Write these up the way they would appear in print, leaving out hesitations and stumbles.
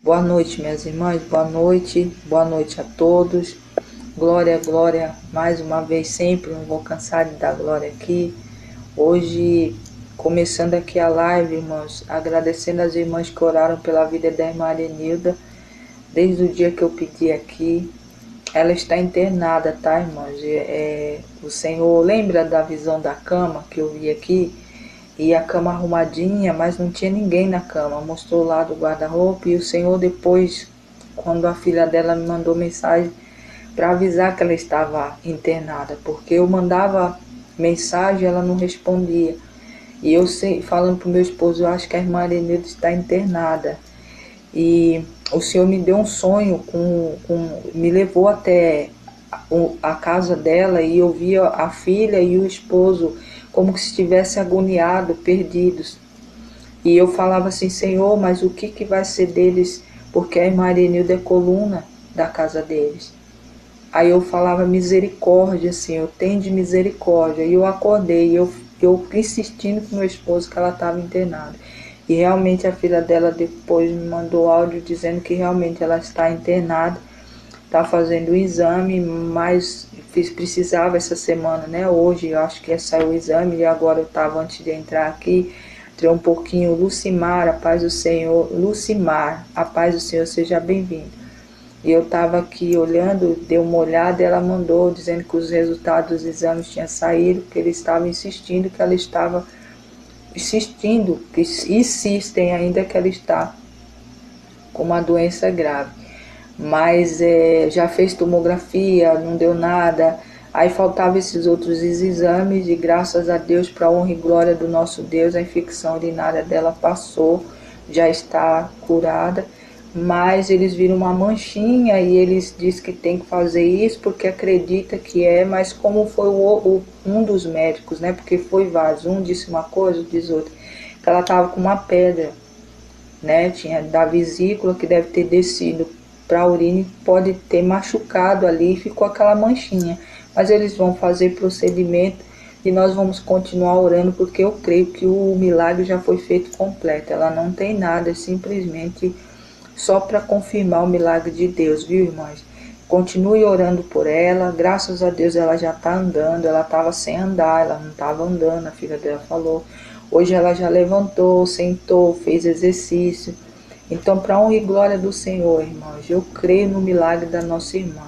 Boa noite, minhas irmãs, boa noite a todos. Glória, glória, mais uma vez sempre, não vou cansar de dar glória aqui. Hoje, começando aqui a live, irmãos, agradecendo as irmãs que oraram pela vida da irmã Arenilda, desde o dia que eu pedi aqui. Ela está internada, tá, irmãos? O Senhor lembra da visão da cama que eu vi aqui? E a cama arrumadinha, mas não tinha ninguém na cama. Mostrou lá do guarda-roupa e o Senhor depois, quando a filha dela me mandou mensagem para avisar que ela estava internada, porque eu mandava mensagem, ela não respondia. E eu sei, falando pro meu esposo, eu acho que a irmã Arenilda está internada. E o Senhor me deu um sonho, me levou até a casa dela e eu via a filha e o esposo como se estivesse agoniado, perdidos. E eu falava assim, Senhor, mas o que vai ser deles? Porque a irmã Arenilda é coluna da casa deles. Aí eu falava misericórdia, Senhor, tem de misericórdia. E eu acordei, eu insistindo com meu esposo que ela estava internada. E realmente a filha dela depois me mandou áudio dizendo que realmente ela está internada, está fazendo o exame, mas precisava essa semana, né? Hoje eu acho que ia sair o exame e agora eu estava antes de entrar aqui, entrei um pouquinho. Lucimar, a paz do Senhor, Lucimar, a paz do Senhor, seja bem-vindo. E eu estava aqui olhando, dei uma olhada e ela mandou dizendo que os resultados dos exames tinham saído, que ele estava insistindo, que ela estava insistindo, que insistem ainda que ela está com uma doença grave. Mas já fez tomografia, não deu nada. Aí faltavam esses outros exames e graças a Deus, para a honra e glória do nosso Deus, a infecção urinária dela passou, já está curada. Mas eles viram uma manchinha e eles dizem que tem que fazer isso porque acredita que mas como foi um dos médicos, né? Porque foi vários, um disse uma coisa, outro diz outra, que ela estava com uma pedra, né? Tinha da vesícula que deve ter descido para a urina e pode ter machucado ali e ficou aquela manchinha. Mas eles vão fazer procedimento e nós vamos continuar orando porque eu creio que o milagre já foi feito completo. Ela não tem nada, é simplesmente só para confirmar o milagre de Deus, viu, irmãs? Continue orando por ela, graças a Deus ela já está andando, ela estava sem andar, ela não estava andando, a filha dela falou. Hoje ela já levantou, sentou, fez exercício. Então, para a honra e glória do Senhor, irmãos, eu creio no milagre da nossa irmã.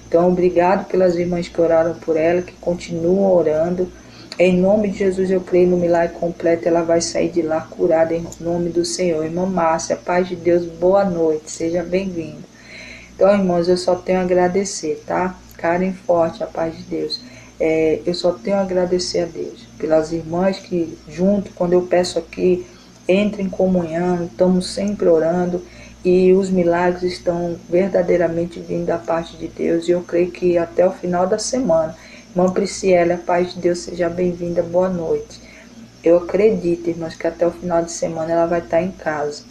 Então, obrigado pelas irmãs que oraram por ela, que continuam orando. Em nome de Jesus, eu creio no milagre completo. Ela vai sair de lá curada em nome do Senhor. Irmã Márcia, paz de Deus, boa noite, seja bem-vinda. Então, irmãos, eu só tenho a agradecer, tá? Ficarem forte, a paz de Deus. Eu só tenho a agradecer a Deus pelas irmãs que, junto, quando eu peço aqui, entrem em comunhão, estamos sempre orando e os milagres estão verdadeiramente vindo da parte de Deus. E eu creio que até o final da semana, irmã Priscila, a paz de Deus, seja bem-vinda, boa noite. Eu acredito, irmãos, que até o final de semana ela vai estar em casa.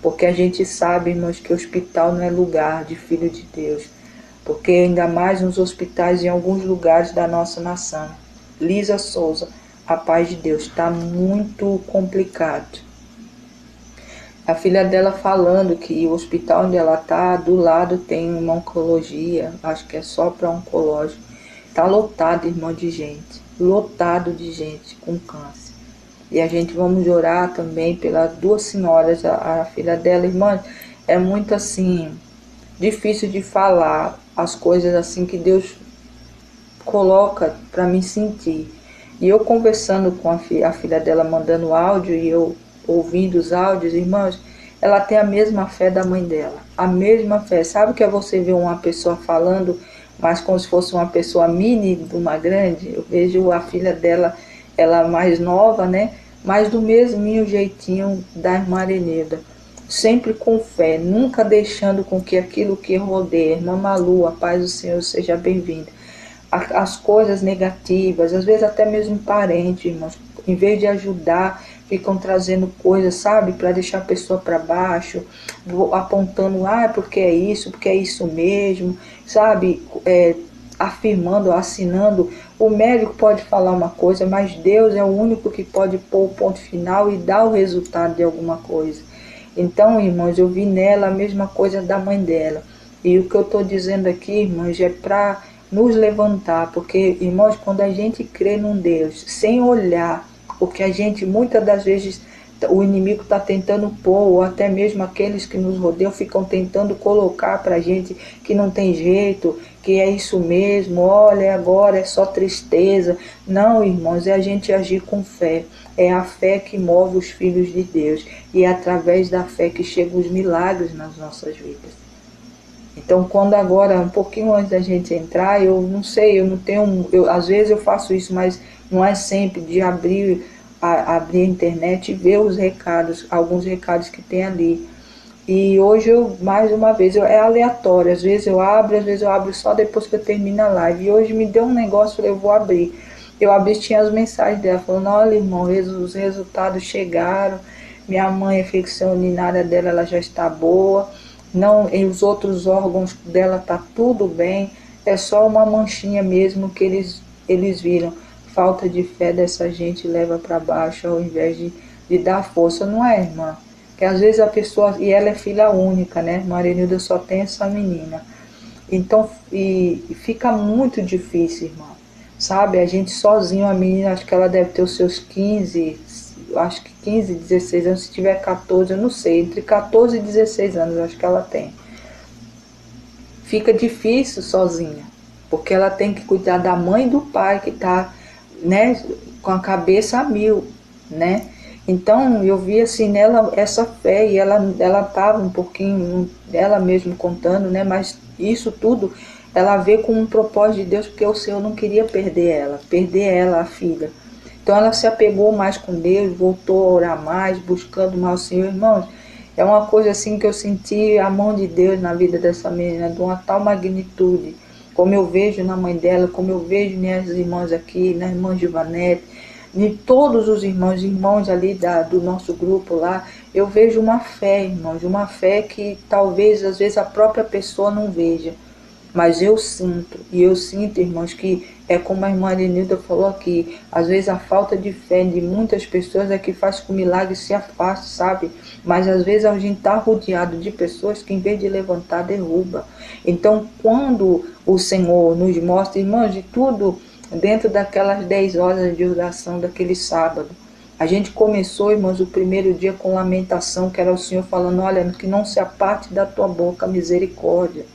Porque a gente sabe, irmãos, que o hospital não é lugar de filho de Deus. Porque ainda mais nos hospitais em alguns lugares da nossa nação. Lisa Souza, a paz de Deus, está muito complicado. A filha dela falando que o hospital onde ela está, do lado tem uma oncologia, acho que é só para oncológico. Está lotado, irmão, de gente. Lotado de gente com câncer. E a gente vamos orar também pelas duas senhoras, a filha dela, irmã, é muito assim, difícil de falar as coisas assim que Deus coloca para me sentir. E eu conversando com a filha dela, mandando áudio e eu ouvindo os áudios, irmãos, ela tem a mesma fé da mãe dela, a mesma fé. Sabe o que é você ver uma pessoa falando, mas como se fosse uma pessoa mini de uma grande? Eu vejo a filha dela, ela mais nova, né? Mas do mesmo jeitinho da irmã Arenilda, sempre com fé, nunca deixando com que aquilo que rodeia. Irmã Malu, a paz do Senhor, seja bem-vinda. As coisas negativas, às vezes até mesmo parentes, irmãos, em vez de ajudar, ficam trazendo coisas, sabe, para deixar a pessoa para baixo, apontando, porque é isso mesmo, sabe, afirmando, assinando. O médico pode falar uma coisa, mas Deus é o único que pode pôr o ponto final e dar o resultado de alguma coisa. Então, irmãos, eu vi nela a mesma coisa da mãe dela. E o que eu estou dizendo aqui, irmãos, é para nos levantar, porque, irmãos, quando a gente crê num Deus, sem olhar, porque a gente, muitas das vezes, o inimigo está tentando pôr, ou até mesmo aqueles que nos rodeiam ficam tentando colocar para a gente que não tem jeito, que é isso mesmo, olha, agora é só tristeza. Não, irmãos, é a gente agir com fé. É a fé que move os filhos de Deus. E é através da fé que chegam os milagres nas nossas vidas. Então, quando agora, um pouquinho antes da gente entrar, eu não sei, eu não tenho, às vezes eu faço isso, mas não é sempre de abrir a internet e ver os recados, alguns recados que tem ali. E hoje eu, mais uma vez, é aleatório, às vezes eu abro só depois que eu termino a live. E hoje me deu um negócio, falei, eu vou abrir. Eu abri, tinha as mensagens dela, falando, olha irmão, os resultados chegaram, minha mãe, a infecção urinária dela, ela já está boa, não, e os outros órgãos dela tá tudo bem, é só uma manchinha mesmo que eles viram. Falta de fé dessa gente leva para baixo ao invés de dar força, não é, irmã? Que às vezes a pessoa, e ela é filha única, né? Marinilda só tem essa menina. Então, e fica muito difícil, irmã. Sabe, a gente sozinho, a menina, acho que ela deve ter os seus 15, acho que 15, 16 anos, se tiver 14, eu não sei, entre 14 e 16 anos, acho que ela tem. Fica difícil sozinha, porque ela tem que cuidar da mãe e do pai, que tá, né, com a cabeça a mil, né? Então, eu vi assim nela essa fé, e ela tava um pouquinho, ela mesmo contando, né, mas isso tudo ela vê com um propósito de Deus, porque o Senhor não queria perder ela, a filha. Então ela se apegou mais com Deus, voltou a orar mais, buscando mais o Senhor. Irmãos, é uma coisa assim que eu senti a mão de Deus na vida dessa menina, de uma tal magnitude, como eu vejo na mãe dela, como eu vejo minhas irmãs aqui, na irmã Givanete, de todos os irmãos ali do nosso grupo lá, eu vejo uma fé, irmãos, uma fé que talvez às vezes a própria pessoa não veja. Mas eu sinto, e eu sinto, irmãos, que é como a irmã Arenilda falou aqui, às vezes a falta de fé de muitas pessoas é que faz que o milagre se afaste, sabe? Mas às vezes a gente está rodeado de pessoas que em vez de levantar, derruba. Então, quando o Senhor nos mostra, irmãos, de tudo dentro daquelas 10 horas de oração daquele sábado, a gente começou, irmãos, o primeiro dia com lamentação, que era o Senhor falando, olha, que não se aparte da tua boca misericórdia.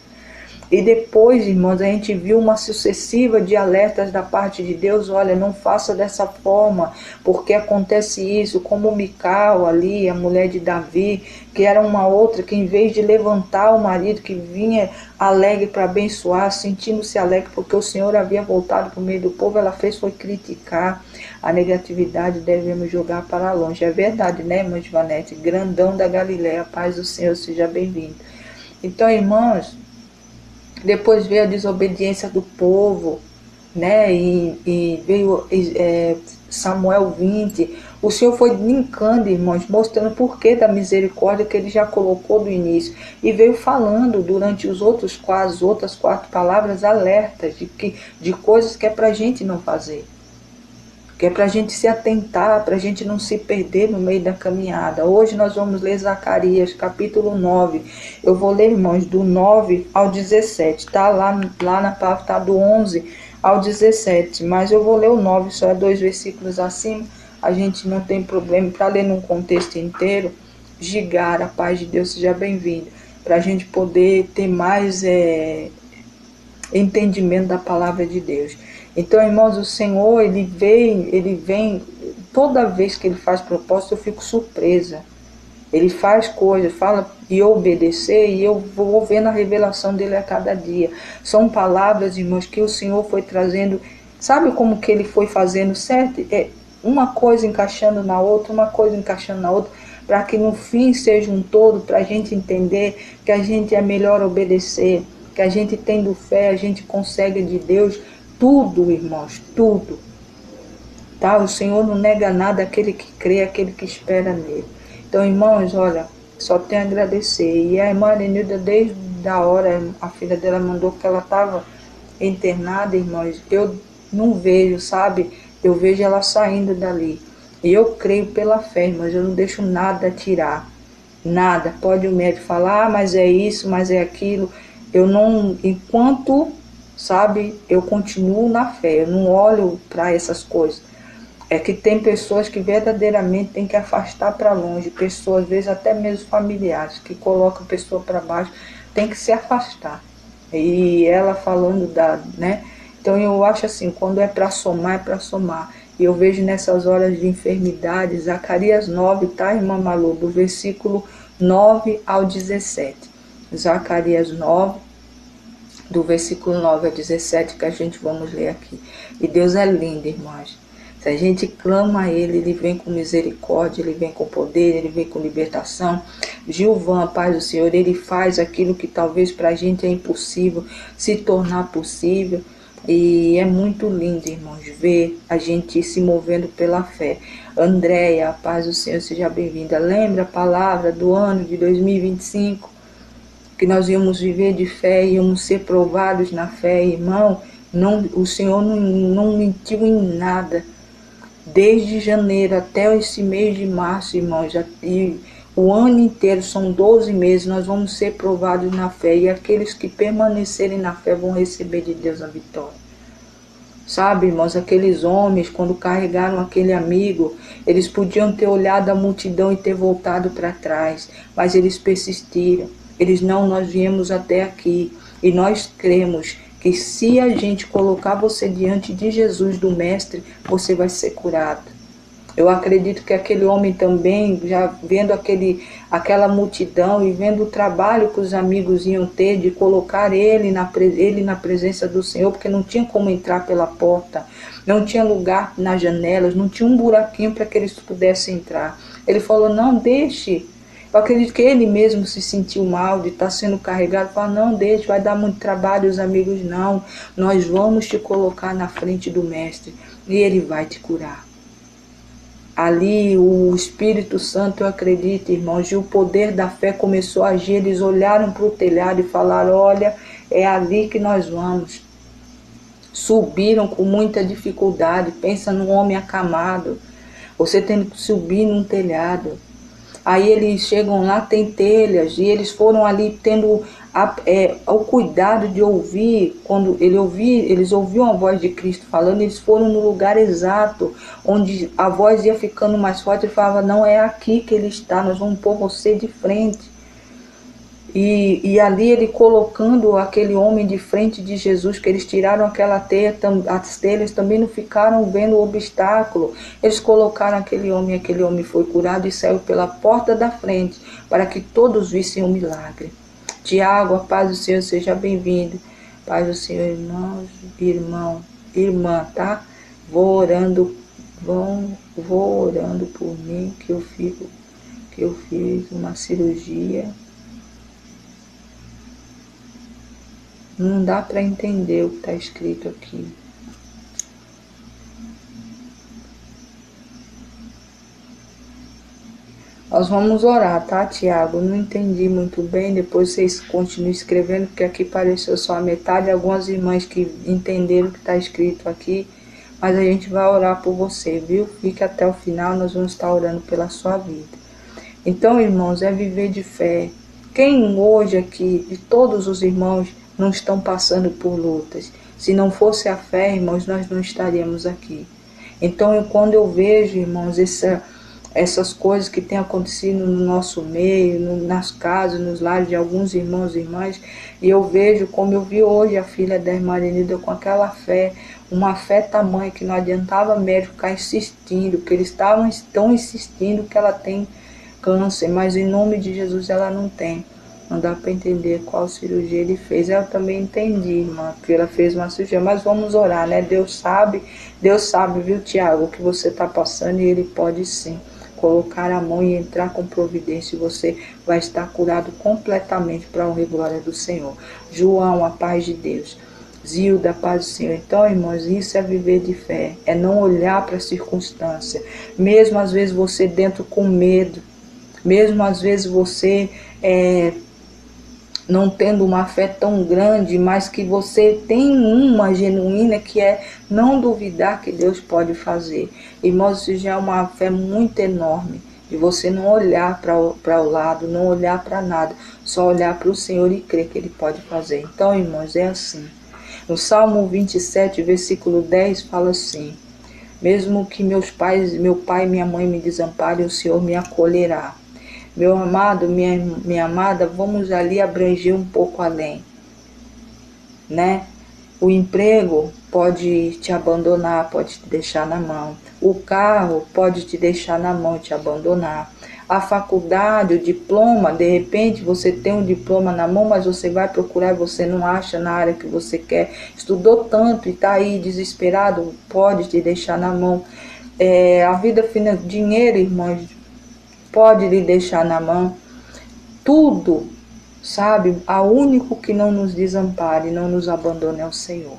E depois, irmãos, a gente viu uma sucessiva de alertas da parte de Deus, olha, não faça dessa forma, porque acontece isso, como Mical ali, a mulher de Davi, que era uma outra que em vez de levantar o marido que vinha alegre para abençoar, sentindo-se alegre porque o Senhor havia voltado para o meio do povo, ela fez foi criticar. A negatividade devemos jogar para longe. É verdade, né, irmã Givanete? Grandão da Galileia, paz do Senhor, seja bem-vindo. Então, irmãos, depois veio a desobediência do povo, né? E veio Samuel 20. O Senhor foi linkando, irmãos, mostrando o porquê da misericórdia que ele já colocou do início. E veio falando durante os outros outras 4 palavras, alertas de coisas que é para a gente não fazer. Que é para a gente se atentar, para a gente não se perder no meio da caminhada. Hoje nós vamos ler Zacarias, capítulo 9. Eu vou ler, irmãos, do 9 ao 17, tá? Lá na palavra tá do 11 ao 17, mas eu vou ler o 9, só é 2 versículos acima, a gente não tem problema para ler num contexto inteiro. Gigar, a paz de Deus seja bem-vinda, para a gente poder ter mais entendimento da palavra de Deus. Então, irmãos, o Senhor, ele vem, toda vez que ele faz propósito, eu fico surpresa. Ele faz coisas, fala e eu obedecer, e eu vou vendo a revelação dele a cada dia. São palavras, irmãos, que o Senhor foi trazendo, sabe como que ele foi fazendo certo? Uma coisa encaixando na outra, uma coisa encaixando na outra, para que no fim seja um todo, para a gente entender que a gente é melhor obedecer, que a gente tendo fé, a gente consegue de Deus tudo, irmãos, tudo. Tá? O Senhor não nega nada àquele que crê, àquele que espera nele. Então, irmãos, olha, só tenho a agradecer. E a irmã Arenilda, desde a hora, a filha dela mandou que ela estava internada, irmãos, eu não vejo, sabe? Eu vejo ela saindo dali. E eu creio pela fé, irmãos, eu não deixo nada tirar. Nada. Pode o médico falar, mas é isso, mas é aquilo. Eu não, enquanto, sabe, eu continuo na fé, eu não olho para essas coisas. É que tem pessoas que verdadeiramente tem que afastar para longe, pessoas, às vezes até mesmo familiares, que colocam a pessoa para baixo, tem que se afastar. E ela falando né? Então eu acho assim, quando é para somar, é para somar. E eu vejo nessas horas de enfermidade, Zacarias 9, tá, irmã Malu? Do versículo 9 ao 17. Zacarias 9, do versículo 9 ao 17, que a gente vamos ler aqui. E Deus é lindo, irmãs. Se a gente clama a Ele, Ele vem com misericórdia, Ele vem com poder, Ele vem com libertação. Gilvan, paz do Senhor, Ele faz aquilo que talvez para a gente é impossível, se tornar possível. E é muito lindo, irmãos, ver a gente se movendo pela fé. Andréia, paz do Senhor, seja bem-vinda. Lembra a palavra do ano de 2025? Que nós íamos viver de fé, íamos ser provados na fé, irmão. Não, o Senhor não mentiu em nada. Desde janeiro até esse mês de março, irmãos, e o ano inteiro, são 12 meses, nós vamos ser provados na fé. E aqueles que permanecerem na fé vão receber de Deus a vitória. Sabe, irmãos, aqueles homens, quando carregaram aquele amigo, eles podiam ter olhado a multidão e ter voltado para trás, mas eles persistiram. Eles não, nós viemos até aqui e nós cremos que se a gente colocar você diante de Jesus, do Mestre, você vai ser curado. Eu acredito que aquele homem também, já vendo aquela multidão e vendo o trabalho que os amigos iam ter de colocar ele na presença do Senhor, porque não tinha como entrar pela porta, não tinha lugar nas janelas, não tinha um buraquinho para que eles pudessem entrar. Ele falou, não, deixe. Eu acredito que ele mesmo se sentiu mal de estar sendo carregado. Falou, não, deixe, vai dar muito trabalho. Os amigos, não, nós vamos te colocar na frente do Mestre e ele vai te curar. Ali o Espírito Santo, eu acredito, irmãos, e o poder da fé começou a agir. Eles olharam para o telhado e falaram, olha, é ali que nós vamos. Subiram com muita dificuldade. Pensa num homem acamado, você tem que subir num telhado. Aí eles chegam lá, tem telhas, e eles foram ali tendo o cuidado de ouvir. Quando eles ouviam a voz de Cristo falando, eles foram no lugar exato, onde a voz ia ficando mais forte. Ele falava, não, é aqui que ele está, nós vamos pôr você de frente. E ali ele colocando aquele homem de frente de Jesus, que eles tiraram aquela teia, as telhas também não ficaram vendo o obstáculo. Eles colocaram aquele homem foi curado e saiu pela porta da frente, para que todos vissem o milagre. Tiago, a paz do Senhor, seja bem-vindo. Paz do Senhor, irmãos, irmã, tá? Vou orando por mim, que eu fiz uma cirurgia. Não dá para entender o que está escrito aqui. Nós vamos orar, tá, Tiago? Não entendi muito bem. Depois vocês continuem escrevendo, porque aqui pareceu só a metade. Algumas irmãs que entenderam o que está escrito aqui. Mas a gente vai orar por você, viu? Fique até o final, nós vamos estar orando pela sua vida. Então, irmãos, é viver de fé. Quem hoje aqui, de todos os irmãos, não estão passando por lutas? Se não fosse a fé, irmãos, nós não estaríamos aqui. Então, quando eu vejo, irmãos, essas coisas que têm acontecido no nosso meio, nas casas, nos lares de alguns irmãos e irmãs, e eu vejo como eu vi hoje a filha da irmã Arenilda com aquela fé, uma fé tamanha que não adiantava médico ficar insistindo, porque eles estão insistindo que ela tem câncer, mas em nome de Jesus ela não tem. Não dá para entender qual cirurgia ele fez. Eu também entendi, irmã, que ela fez uma cirurgia, mas vamos orar, né? Deus sabe, viu, Tiago, o que você está passando, e ele pode sim colocar a mão e entrar com providência, e você vai estar curado completamente para a honra e glória do Senhor. João, a paz de Deus. Zilda, a paz do Senhor. Então, irmãos, isso é viver de fé, é não olhar para a circunstância, mesmo às vezes você dentro com medo, mesmo às vezes você não tendo uma fé tão grande, mas que você tem uma genuína, que é não duvidar que Deus pode fazer. Irmãos, isso já é uma fé muito enorme. de você não olhar para o lado, não olhar para nada, só olhar para o Senhor e crer que Ele pode fazer. Então, irmãos, é assim. No Salmo 27, versículo 10, fala assim: mesmo que meu pai e minha mãe me desamparem, o Senhor me acolherá. Meu amado, minha amada, vamos ali abranger um pouco além, né? O emprego pode te abandonar, pode te deixar na mão. O carro pode te deixar na mão e te abandonar. A faculdade, o diploma, de repente você tem um diploma na mão, mas você vai procurar e você não acha na área que você quer. Estudou tanto e está aí desesperado, pode te deixar na mão. A vida financeira, dinheiro, irmãos, pode lhe deixar na mão. Tudo, sabe? O único que não nos desampare, não nos abandone é o Senhor.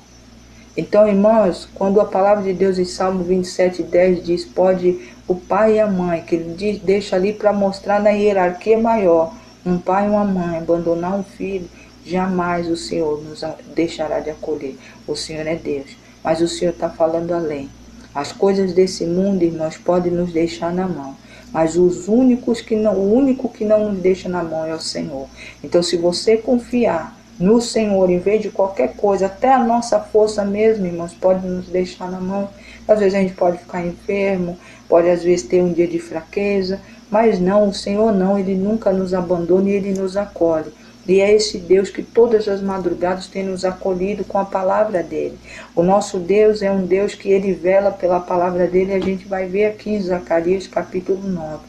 Então, irmãos, quando a palavra de Deus em Salmo 27:10 diz, pode o pai e a mãe, que ele deixa ali para mostrar na hierarquia maior, um pai e uma mãe abandonar um filho, jamais o Senhor nos deixará de acolher. O Senhor é Deus, mas o Senhor está falando além. As coisas desse mundo, irmãos, podem nos deixar na mão, mas o único que não nos deixa na mão é o Senhor. Então, se você confiar no Senhor, em vez de qualquer coisa, até a nossa força mesmo, irmãos, pode nos deixar na mão. Às vezes a gente pode ficar enfermo, pode às vezes ter um dia de fraqueza, mas não, o Senhor não, Ele nunca nos abandona e Ele nos acolhe. E é esse Deus que todas as madrugadas tem nos acolhido com a palavra dEle. O nosso Deus é um Deus que Ele vela pela palavra dEle, e a gente vai ver aqui em Zacarias capítulo 9.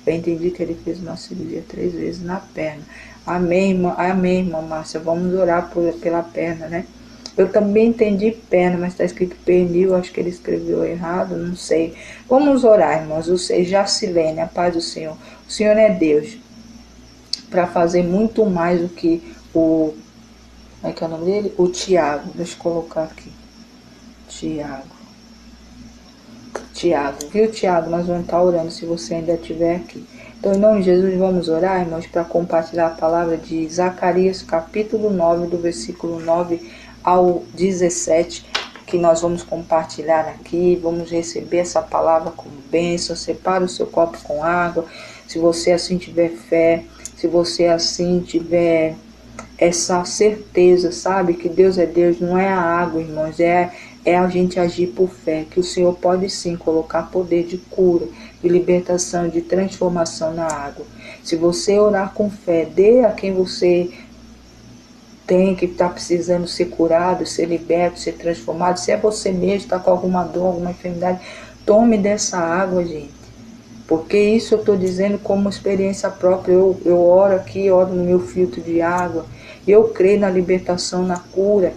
Eu entendi que Ele fez uma cirurgia 3 vezes na perna. Amém, irmã Márcia. Vamos orar pela perna, né? Eu também entendi perna, mas está escrito pernil, acho que ele escreveu errado, não sei. Vamos orar, irmãos. Você, Jacilene, a paz do Senhor. O Senhor é Deus para fazer muito mais do que o... Como é que é o nome dele? O Tiago. Deixa eu colocar aqui. Tiago, viu, Tiago? Nós vamos estar orando se você ainda estiver aqui. Então, em nome de Jesus, vamos orar, irmãos, para compartilhar a palavra de Zacarias, capítulo 9, do versículo 9 ao 17, que nós vamos compartilhar aqui. Vamos receber essa palavra como bênção. Separa o seu copo com água, se você assim tiver fé, se você assim tiver essa certeza, sabe, que Deus é Deus, não é a água, irmãos, é a gente agir por fé, que o Senhor pode sim colocar poder de cura, de libertação, de transformação na água. Se você orar com fé, dê a quem você tem, que está precisando ser curado, ser liberto, ser transformado. Se é você mesmo, está com alguma dor, alguma enfermidade, tome dessa água, gente. Porque isso eu estou dizendo como experiência própria. Eu oro aqui, oro no meu filtro de água. Eu creio na libertação, na cura,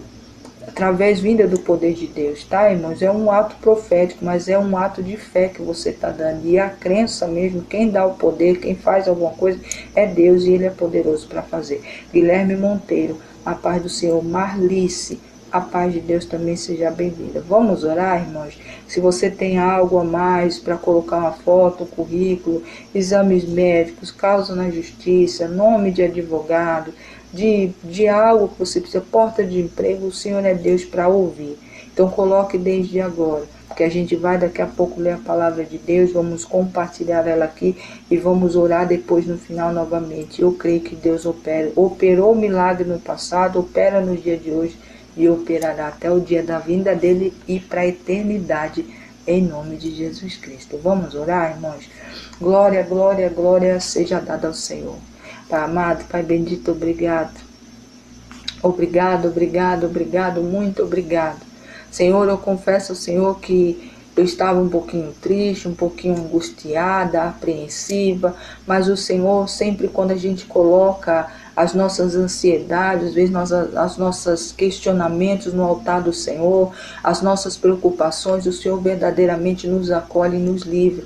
através vinda do poder de Deus, tá, irmãos? É um ato profético, mas é um ato de fé que você está dando. E a crença mesmo, quem dá o poder, quem faz alguma coisa, é Deus, e Ele é poderoso para fazer. Guilherme Monteiro, a paz do Senhor. Marlice, a paz de Deus também seja bem-vinda. Vamos orar, irmãos? Se você tem algo a mais para colocar uma foto, um currículo, exames médicos, causa na justiça, nome de advogado, de algo que você precisa, porta de emprego, o Senhor é Deus para ouvir. Então coloque desde agora, porque a gente vai daqui a pouco ler a palavra de Deus, vamos compartilhar ela aqui e vamos orar depois no final novamente. Eu creio que Deus operou o milagre no passado, opera no dia de hoje e operará até o dia da vinda dele e para a eternidade, em nome de Jesus Cristo. Vamos orar, irmãos? Glória, glória, glória seja dada ao Senhor. Pai amado, Pai bendito, obrigado. Obrigado, obrigado, obrigado, muito obrigado. Senhor, eu confesso ao Senhor que eu estava um pouquinho triste, um pouquinho angustiada, apreensiva, mas o Senhor, sempre quando a gente coloca as nossas ansiedades, às vezes as nossas questionamentos no altar do Senhor, as nossas preocupações, o Senhor verdadeiramente nos acolhe e nos livra.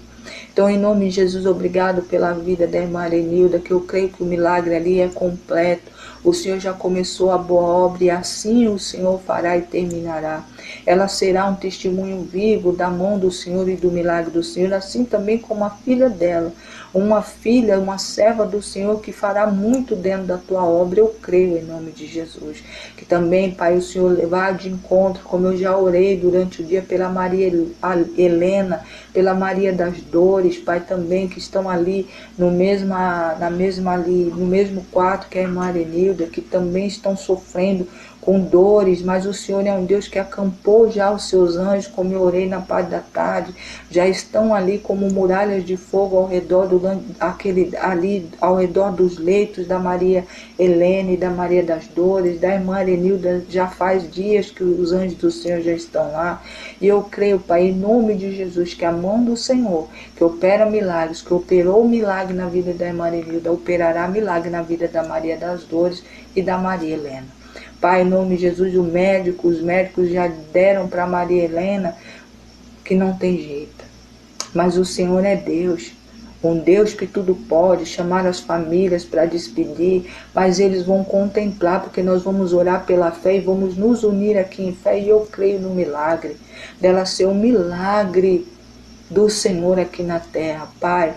Então, em nome de Jesus, obrigado pela vida da irmã Arenilda, que eu creio que o milagre ali é completo. O Senhor já começou a boa obra e assim o Senhor fará e terminará. Ela será um testemunho vivo da mão do Senhor e do milagre do Senhor, assim também como a filha dela. Uma filha, uma serva do Senhor que fará muito dentro da tua obra, eu creio em nome de Jesus. Que também, Pai, o Senhor levar de encontro, como eu já orei durante o dia pela Maria Helena, pela Maria das Dores, Pai, também que estão ali no mesmo quarto que a irmã Arenilda, que também estão sofrendo com dores, mas o Senhor é um Deus que acampou já os seus anjos, como eu orei na parte da tarde, já estão ali como muralhas de fogo ao redor ao redor dos leitos da Maria Helene, da Maria das Dores, da irmã Arenilda. Já faz dias que os anjos do Senhor já estão lá, e eu creio, Pai, em nome de Jesus, que a mão do Senhor, que opera milagres, que operou milagre na vida da irmã Arenilda, operará milagre na vida da Maria das Dores e da Maria Helena. Pai, em nome de Jesus, os médicos já deram para Maria Helena que não tem jeito. Mas o Senhor é Deus, um Deus que tudo pode, chamar as famílias para despedir, mas eles vão contemplar, porque nós vamos orar pela fé e vamos nos unir aqui em fé, e eu creio no milagre, dela ser um milagre do Senhor aqui na terra, Pai.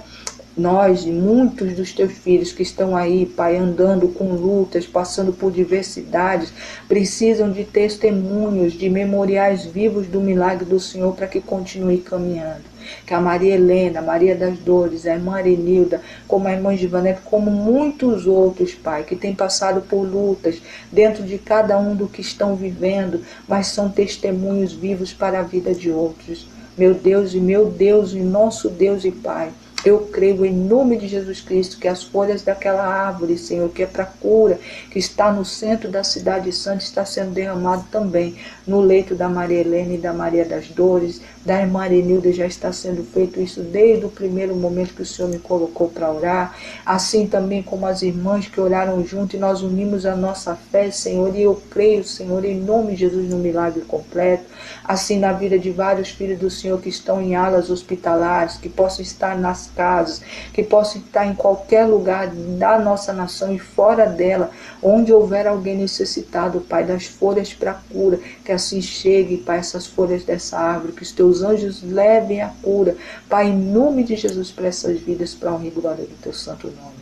Nós, muitos dos teus filhos que estão aí, Pai, andando com lutas, passando por diversidades, precisam de testemunhos, de memoriais vivos do milagre do Senhor para que continue caminhando. Que a Maria Helena, a Maria das Dores, a irmã Arenilda, como a irmã Givanete, como muitos outros, Pai, que têm passado por lutas dentro de cada um do que estão vivendo, mas são testemunhos vivos para a vida de outros. Meu Deus e nosso Deus e Pai, eu creio em nome de Jesus Cristo que as folhas daquela árvore, Senhor, que é para cura, que está no centro da cidade santa, está sendo derramado também no leito da Maria Helena e da Maria das Dores, da irmã Arenilda. Já está sendo feito isso desde o primeiro momento que o Senhor me colocou para orar. Assim também como as irmãs que oraram junto, e nós unimos a nossa fé, Senhor, e eu creio, Senhor, em nome de Jesus, no milagre completo. Assim na vida de vários filhos do Senhor que estão em alas hospitalares, que possam estar nas casas, que possam estar em qualquer lugar da nossa nação e fora dela, onde houver alguém necessitado, Pai, das folhas para cura, que assim chegue, Pai, essas folhas dessa árvore, que os teus anjos levem a cura, Pai, em nome de Jesus, para essas vidas, para a honra e glória do teu santo nome.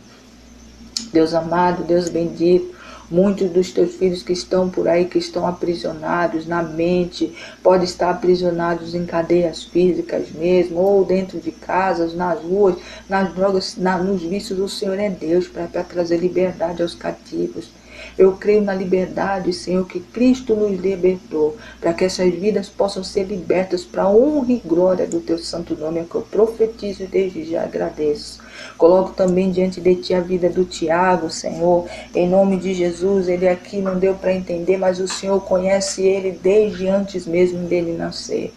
Deus amado, Deus bendito, muitos dos teus filhos que estão por aí, que estão aprisionados na mente, podem estar aprisionados em cadeias físicas mesmo, ou dentro de casas, nas ruas, nas drogas, nos vícios. O Senhor é Deus para trazer liberdade aos cativos. Eu creio na liberdade, Senhor, que Cristo nos libertou, para que essas vidas possam ser libertas para a honra e glória do teu santo nome, é que eu profetizo e desde já agradeço. Coloco também diante de ti a vida do Tiago, Senhor, em nome de Jesus. Ele aqui não deu para entender, mas o Senhor conhece ele desde antes mesmo dele nascer.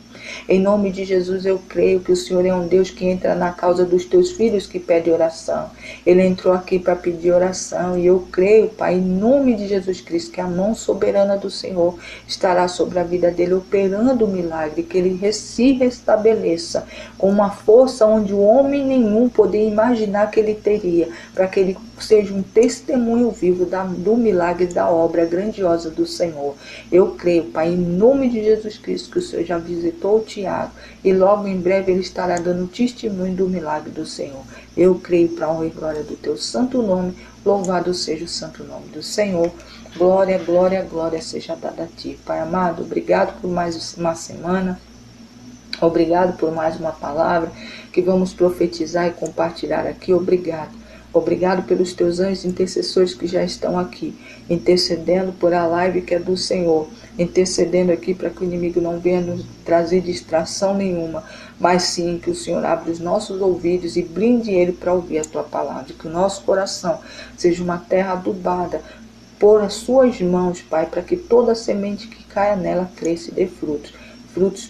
Em nome de Jesus, eu creio que o Senhor é um Deus que entra na causa dos teus filhos que pedem oração. Ele entrou aqui para pedir oração, e eu creio, Pai, em nome de Jesus Cristo, que a mão soberana do Senhor estará sobre a vida dele, operando o milagre, que ele se restabeleça com uma força onde o homem nenhum poderia imaginar que ele teria, para que ele seja um testemunho vivo do milagre, da obra grandiosa do Senhor. Eu creio, Pai, em nome de Jesus Cristo, que o Senhor já visitou o Tiago, e logo em breve ele estará dando testemunho do milagre do Senhor. Eu creio para a honra e glória do teu santo nome. Louvado seja o santo nome do Senhor. Glória, glória, glória seja dada a ti. Pai amado, obrigado por mais uma semana. Obrigado por mais uma palavra que vamos profetizar e compartilhar aqui. Obrigado. Obrigado pelos teus anjos intercessores que já estão aqui, intercedendo por a live que é do Senhor, intercedendo aqui para que o inimigo não venha nos trazer distração nenhuma, mas sim que o Senhor abra os nossos ouvidos e brinde ele para ouvir a tua palavra, que o nosso coração seja uma terra adubada por as suas mãos, Pai, para que toda semente que caia nela cresça e dê frutos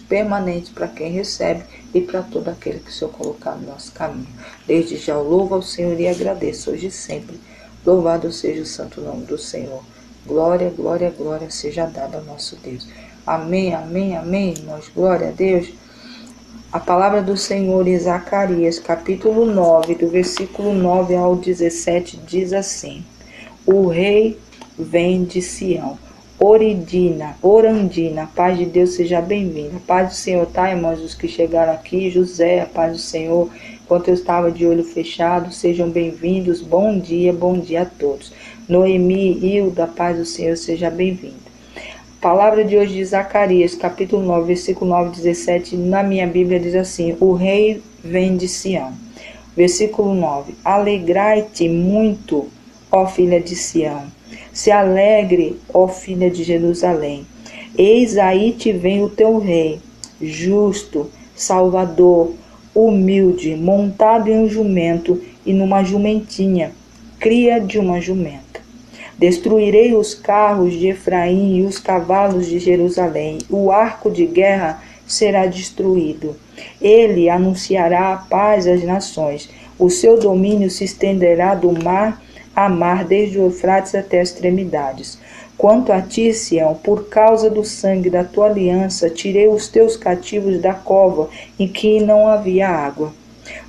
permanentes para quem recebe e para todo aquele que o Senhor colocar no nosso caminho. Desde já eu louvo ao Senhor e agradeço hoje e sempre. Louvado seja o santo nome do Senhor. Glória, glória, glória seja dada ao nosso Deus. Amém, amém, amém, irmãos. Glória a Deus. A palavra do Senhor em Zacarias, capítulo 9, do versículo 9 ao 17, diz assim: O rei vem de Sião. Orandina, paz de Deus seja bem-vinda. Paz do Senhor, tá, irmãos, os que chegaram aqui, José, a paz do Senhor. Enquanto eu estava de olho fechado, sejam bem-vindos. Bom dia a todos. Noemi, Hilda, a paz do Senhor seja bem-vinda. Palavra de hoje de Zacarias, capítulo 9, versículo 9, 17, na minha Bíblia diz assim: o rei vem de Sião. Versículo 9: alegrai-te muito, ó filha de Sião. Se alegre, ó filha de Jerusalém. Eis aí te vem o teu rei, justo, salvador, humilde, montado em um jumento e numa jumentinha, cria de uma jumenta. Destruirei os carros de Efraim e os cavalos de Jerusalém. O arco de guerra será destruído. Ele anunciará a paz às nações. O seu domínio se estenderá do mar a mar, desde o Eufrates até as extremidades. Quanto a ti, Sião, por causa do sangue da tua aliança, tirei os teus cativos da cova em que não havia água.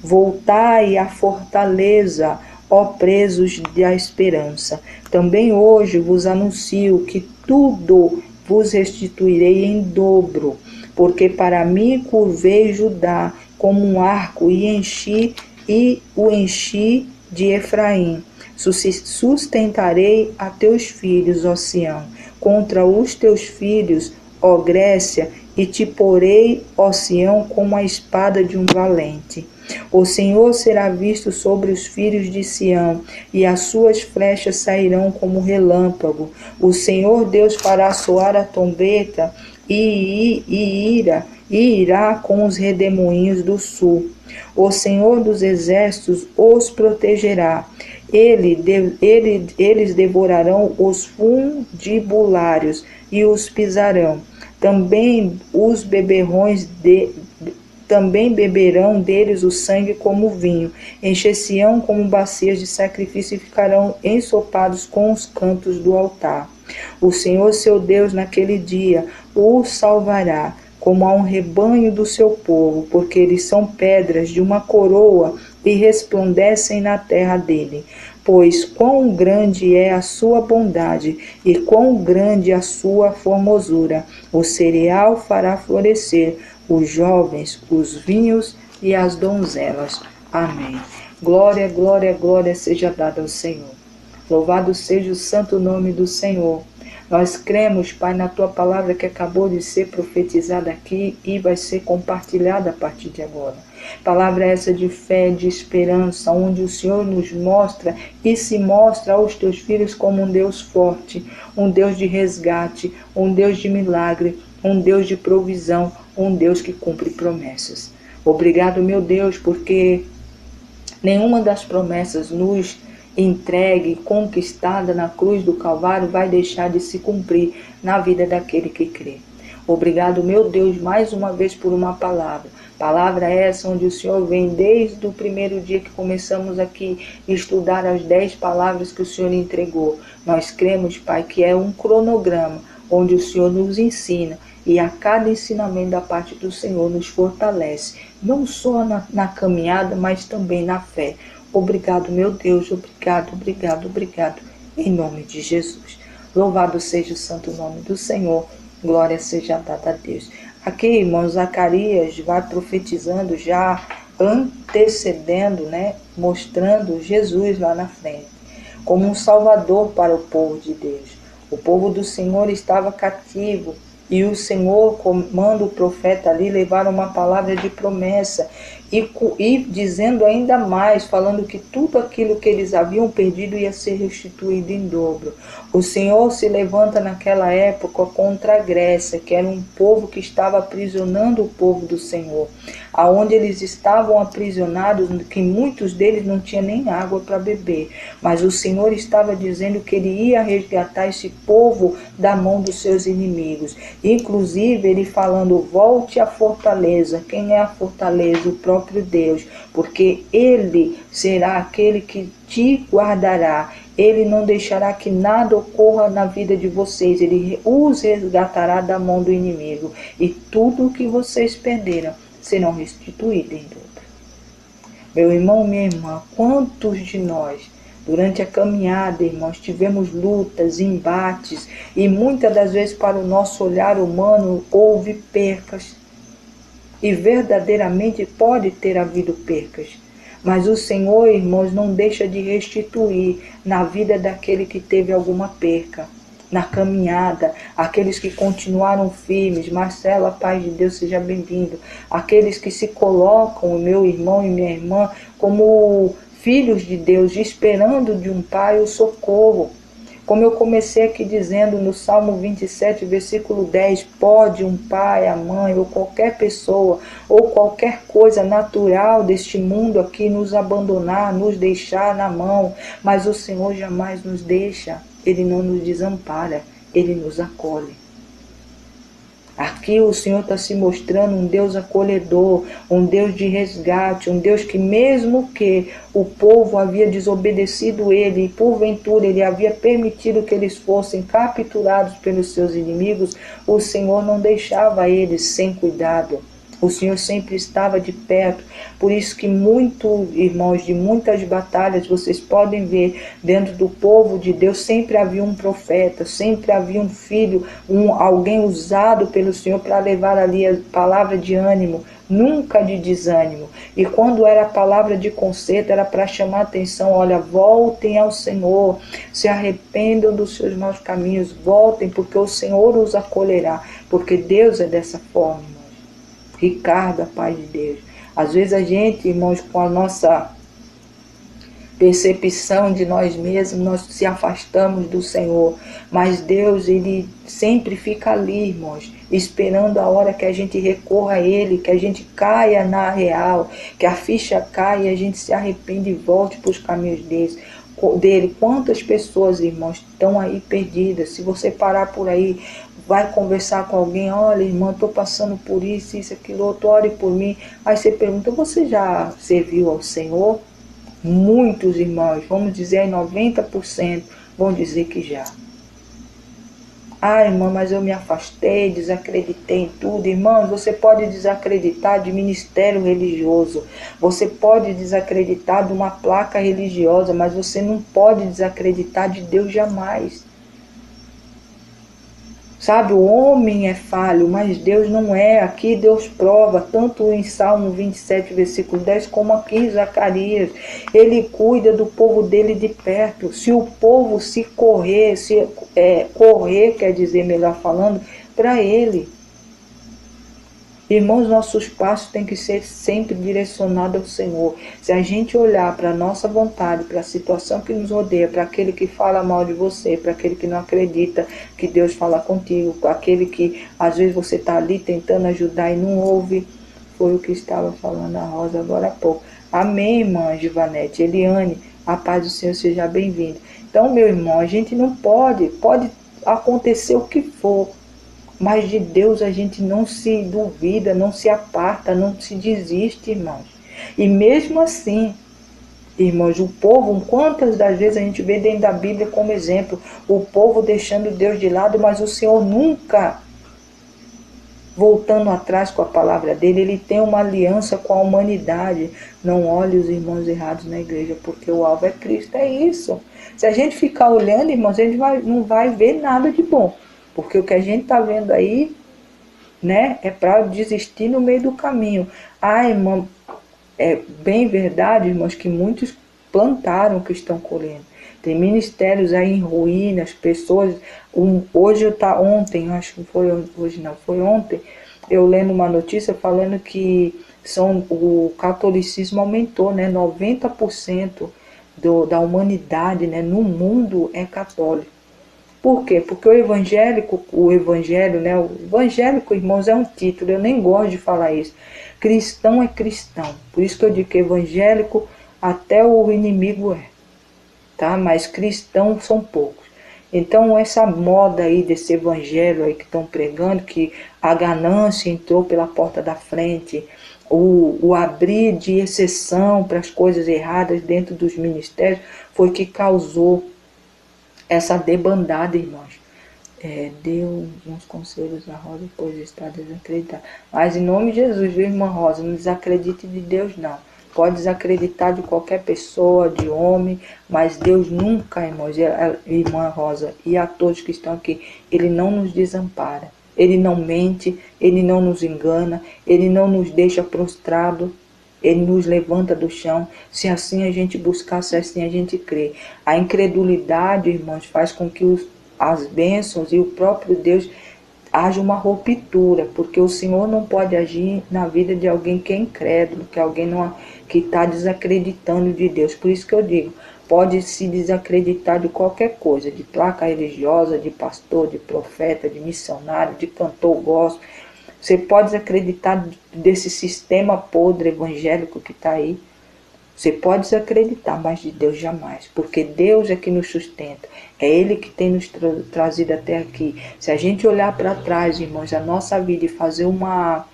Voltai à fortaleza, ó presos da esperança. Também hoje vos anuncio que tudo vos restituirei em dobro, porque para mim curvei Judá como um arco e o enchi de Efraim. Sustentarei a teus filhos, ó Sião, contra os teus filhos, ó Grécia, e te porei, ó Sião, como a espada de um valente. O Senhor será visto sobre os filhos de Sião, e as suas flechas sairão como relâmpago. O Senhor Deus fará soar a trombeta e irá com os redemoinhos do sul. O Senhor dos exércitos os protegerá. Eles devorarão os fundibulários e os pisarão. Também beberão deles o sangue como vinho, encher-se-ão como bacias de sacrifício e ficarão ensopados com os cantos do altar. O Senhor seu Deus naquele dia o salvará, como a um rebanho do seu povo, porque eles são pedras de uma coroa e resplandecem na terra dele. Pois quão grande é a sua bondade e quão grande a sua formosura. O cereal fará florescer os jovens, os vinhos e as donzelas. Amém. Glória, glória, glória seja dada ao Senhor. Louvado seja o santo nome do Senhor. Nós cremos, Pai, na Tua palavra que acabou de ser profetizada aqui e vai ser compartilhada a partir de agora. Palavra essa de fé, de esperança, onde o Senhor nos mostra e se mostra aos Teus filhos como um Deus forte, um Deus de resgate, um Deus de milagre, um Deus de provisão, um Deus que cumpre promessas. Obrigado, meu Deus, porque nenhuma das promessas nos entregue, conquistada na cruz do Calvário, vai deixar de se cumprir na vida daquele que crê. Obrigado, meu Deus, mais uma vez por uma palavra. Palavra essa onde o Senhor vem desde o primeiro dia que começamos aqui a estudar as 10 palavras que o Senhor entregou. Nós cremos, Pai, que é um cronograma onde o Senhor nos ensina e a cada ensinamento da parte do Senhor nos fortalece, não só na caminhada, mas também na fé. Obrigado, meu Deus, obrigado, obrigado, obrigado, em nome de Jesus. Louvado seja o santo nome do Senhor, glória seja dada a Deus. Aqui, irmãos, Zacarias vai profetizando, já antecedendo, mostrando Jesus lá na frente, como um salvador para o povo de Deus. O povo do Senhor estava cativo, e o Senhor manda o profeta ali levar uma palavra de promessa e dizendo ainda mais, falando que tudo aquilo que eles haviam perdido ia ser restituído em dobro. O Senhor se levanta naquela época contra a Grécia, que era um povo que estava aprisionando o povo do Senhor, aonde eles estavam aprisionados, que muitos deles não tinham nem água para beber, mas o Senhor estava dizendo que ele ia resgatar esse povo da mão dos seus inimigos. Inclusive ele falando, volte à fortaleza. Quem é a fortaleza? O próprio Deus, porque ele será aquele que te guardará. Ele não deixará que nada ocorra na vida de vocês. Ele os resgatará da mão do inimigo. E tudo o que vocês perderam serão restituídos em dobro. Meu irmão, minha irmã, quantos de nós Durante a caminhada, irmãos, tivemos lutas, embates, e muitas das vezes, para o nosso olhar humano, houve percas. E verdadeiramente pode ter havido percas. Mas o Senhor, irmãos, não deixa de restituir na vida daquele que teve alguma perca, na caminhada, aqueles que continuaram firmes. Marcela, paz de Deus, seja bem-vindo. Aqueles que se colocam, meu irmão e minha irmã, como filhos de Deus, esperando de um pai o socorro. Como eu comecei aqui dizendo no Salmo 27, versículo 10, pode um pai, a mãe, ou qualquer pessoa, ou qualquer coisa natural deste mundo aqui nos abandonar, nos deixar na mão, mas o Senhor jamais nos deixa, Ele não nos desampara, Ele nos acolhe. Aqui o Senhor está se mostrando um Deus acolhedor, um Deus de resgate, um Deus que mesmo que o povo havia desobedecido Ele e porventura Ele havia permitido que eles fossem capturados pelos seus inimigos, o Senhor não deixava eles sem cuidado. O Senhor sempre estava de perto. Por isso que irmãos, de muitas batalhas, vocês podem ver, dentro do povo de Deus, sempre havia um profeta, sempre havia um filho, alguém usado pelo Senhor para levar ali a palavra de ânimo, nunca de desânimo. E quando era a palavra de conserto, era para chamar a atenção, olha, voltem ao Senhor, se arrependam dos seus maus caminhos, voltem, porque o Senhor os acolherá, porque Deus é dessa forma, irmãos. Ricardo, a paz de Deus. Às vezes a gente, irmãos, com a nossa percepção de nós mesmos, nós se afastamos do Senhor. Mas Deus, Ele sempre fica ali, irmãos, esperando a hora que a gente recorra a Ele, que a gente caia na real, que a ficha caia e a gente se arrepende e volte para os caminhos dele. Quantas pessoas, irmãos, estão aí perdidas? Se você parar por aí, vai conversar com alguém, olha, irmã, estou passando por isso, aquilo outro, ore por mim. Aí você pergunta, você já serviu ao Senhor? Muitos irmãos, vamos dizer aí 90%, vão dizer que já. Ah, irmã, mas eu me afastei, desacreditei em tudo. Irmãos, você pode desacreditar de ministério religioso, você pode desacreditar de uma placa religiosa, mas você não pode desacreditar de Deus jamais. Sabe, o homem é falho, mas Deus não é. Aqui Deus prova, tanto em Salmo 27, versículo 10, como aqui em Zacarias. Ele cuida do povo dele de perto. Se o povo correr, quer dizer, melhor falando, para ele. Irmãos, nossos passos têm que ser sempre direcionados ao Senhor. Se a gente olhar para a nossa vontade, para a situação que nos rodeia, para aquele que fala mal de você, para aquele que não acredita que Deus fala contigo, para aquele que às vezes você está ali tentando ajudar e não ouve, foi o que estava falando a Rosa agora há pouco. Amém, irmã Givanete, Eliane, a paz do Senhor seja bem-vinda. Então, meu irmão, a gente não pode acontecer o que for, mas de Deus a gente não se duvida, não se aparta, não se desiste, irmãos. E mesmo assim, irmãos, o povo, quantas das vezes a gente vê dentro da Bíblia como exemplo, o povo deixando Deus de lado, mas o Senhor nunca voltando atrás com a palavra dele, ele tem uma aliança com a humanidade. Não olhe os irmãos errados na igreja, porque o alvo é Cristo, é isso. Se a gente ficar olhando, irmãos, a gente não vai ver nada de bom. Porque o que a gente está vendo aí, né, é para desistir no meio do caminho. Ah, irmã, é bem verdade, irmãos, que muitos plantaram o que estão colhendo. Tem ministérios aí em ruínas, pessoas... ontem, acho que foi hoje não, foi ontem, eu lendo uma notícia falando que o catolicismo aumentou, né, 90% da humanidade, né, no mundo é católico. Por quê? Porque o evangelho, né? O evangélico, irmãos, é um título, eu nem gosto de falar isso. Cristão é cristão. Por isso que eu digo que evangélico até o inimigo é, tá? Mas cristãos são poucos. Então essa moda aí desse evangelho aí que estão pregando, que a ganância entrou pela porta da frente, o abrir de exceção para as coisas erradas dentro dos ministérios, foi que causou essa debandada, irmãos. Deu uns conselhos a Rosa, pois está desacreditada. Mas em nome de Jesus, viu, irmã Rosa, não desacredite de Deus, não. pode desacreditar de qualquer pessoa, de homem, mas Deus nunca, irmãos, irmã Rosa, e a todos que estão aqui, Ele não nos desampara. Ele não mente, Ele não nos engana, Ele não nos deixa prostrado, Ele nos levanta do chão, se assim a gente buscar, se assim a gente crer. A incredulidade, irmãos, faz com que as bênçãos e o próprio Deus haja uma ruptura, porque o Senhor não pode agir na vida de alguém que é incrédulo, que alguém não, que está desacreditando de Deus. Por isso que eu digo, pode se desacreditar de qualquer coisa, de placa religiosa, de pastor, de profeta, de missionário, de cantor gospel. Você pode desacreditar desse sistema podre evangélico que está aí. Você pode desacreditar, mas de Deus jamais, porque Deus é que nos sustenta, é Ele que tem nos trazido até aqui. Se a gente olhar para trás, irmãos, a nossa vida e fazer uma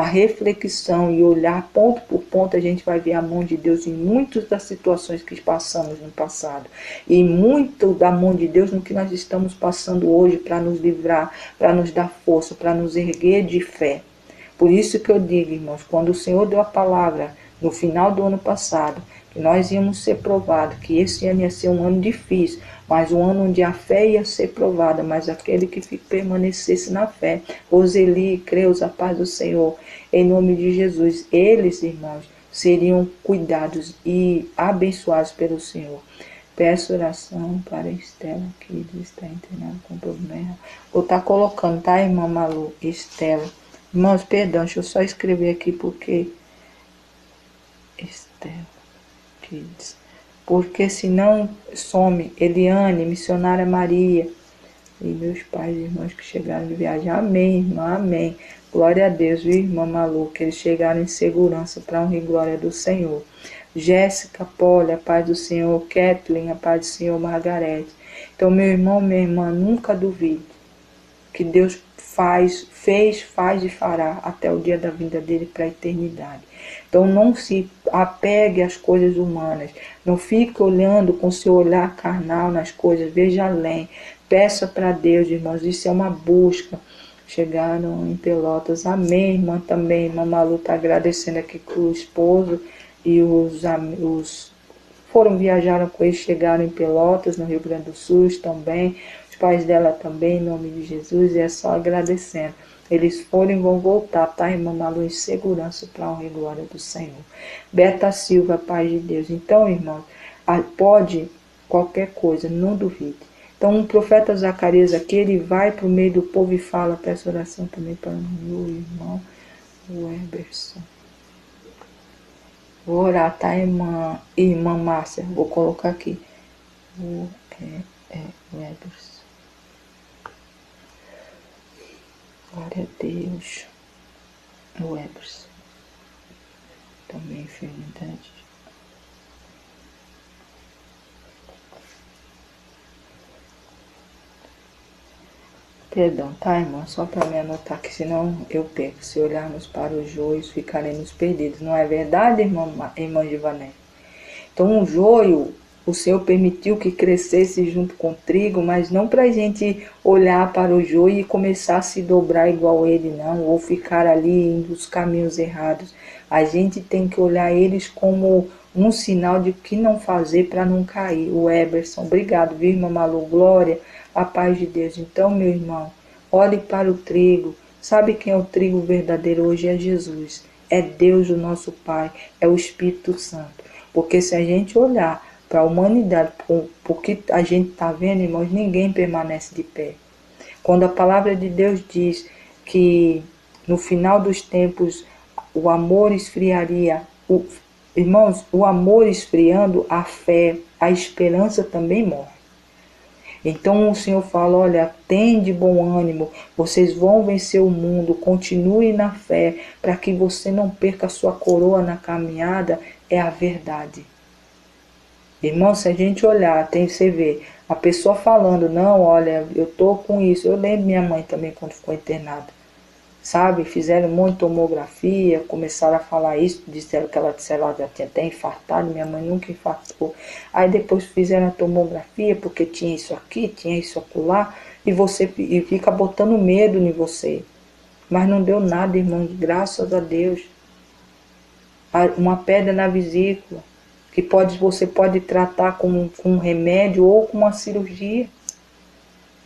reflexão e olhar ponto por ponto, a gente vai ver a mão de Deus em muitas das situações que passamos no passado. E muito da mão de Deus no que nós estamos passando hoje para nos livrar, para nos dar força, para nos erguer de fé. Por isso que eu digo, irmãos, quando o Senhor deu a palavra no final do ano passado, que nós íamos ser provados, que esse ano ia ser um ano difícil, mas um ano onde a fé ia ser provada, mas aquele que permanecesse na fé, Roseli, Creus, a paz do Senhor, em nome de Jesus, eles, irmãos, seriam cuidados e abençoados pelo Senhor. Peço oração para Estela, que está internada com problema. Vou estar colocando, tá, irmã Malu? Estela. Irmãos, perdão, deixa eu só escrever aqui porque... Estela, Kids. Porque senão some. Eliane, missionária Maria. E meus pais e irmãos que chegaram de viagem. Amém, irmã, amém. Glória a Deus, viu, irmã Malu, que eles chegaram em segurança para honra e glória do Senhor. Jéssica, Poli, a paz do Senhor. Kathleen, a paz do Senhor. Margarete. Então, meu irmão, minha irmã, nunca duvide que Deus fez, faz e fará até o dia da vinda dele para a eternidade. Então não se apegue às coisas humanas, não fique olhando com seu olhar carnal nas coisas, veja além, peça para Deus, irmãos, isso é uma busca. Chegaram em Pelotas, amém, irmã também, irmã Malu está agradecendo aqui que o esposo e os viajaram com eles, chegaram em Pelotas, no Rio Grande do Sul, estão bem, os pais dela também, em nome de Jesus, e é só agradecendo. Eles foram e vão voltar, tá, irmã Malu, em segurança para a honra e glória do Senhor. Beta Silva, paz de Deus. Então, irmãos, pode qualquer coisa, não duvide. Então, o profeta Zacarias aqui, ele vai para o meio do povo e fala, peço oração também para o meu irmão, o Eberson. Vou orar, tá, irmã Márcia? Vou colocar aqui. O Eberson. Glória a Deus. O Eberson. Também enfermidade. Perdão, tá, irmã? Só para me anotar, que senão eu perco. Se olharmos para os joios, ficaremos perdidos. Não é verdade, irmã Givanete? Então, o joio, o Senhor permitiu que crescesse junto com o trigo, mas não para a gente olhar para o joio e começar a se dobrar igual ele, não, ou ficar ali nos caminhos errados. A gente tem que olhar eles como um sinal de que não fazer para não cair. O Eberson, obrigado, viu, irmã Malu? Glória, a paz de Deus. Então, meu irmão, olhe para o trigo. Sabe quem é o trigo verdadeiro hoje? É Jesus. É Deus, o nosso Pai, é o Espírito Santo. Porque se a gente olhar para a humanidade, porque a gente está vendo, irmãos, ninguém permanece de pé. Quando a palavra de Deus diz que no final dos tempos o amor esfriaria, irmãos, o amor esfriando, a fé, a esperança também morre. Então o Senhor fala, olha, tem de bom ânimo, vocês vão vencer o mundo, continue na fé, para que você não perca a sua coroa na caminhada, é a verdade. Irmão, se a gente olhar, você vê, a pessoa falando, não, olha, eu tô com isso. Eu lembro minha mãe também quando ficou internada. Sabe, fizeram um monte de tomografia, começaram a falar isso, disseram que ela já tinha até infartado, minha mãe nunca infartou. Aí depois fizeram a tomografia, porque tinha isso aqui, tinha isso acolá, e fica botando medo em você. Mas não deu nada, irmão, graças a Deus. uma pedra na vesícula, que você pode tratar com um remédio ou com uma cirurgia.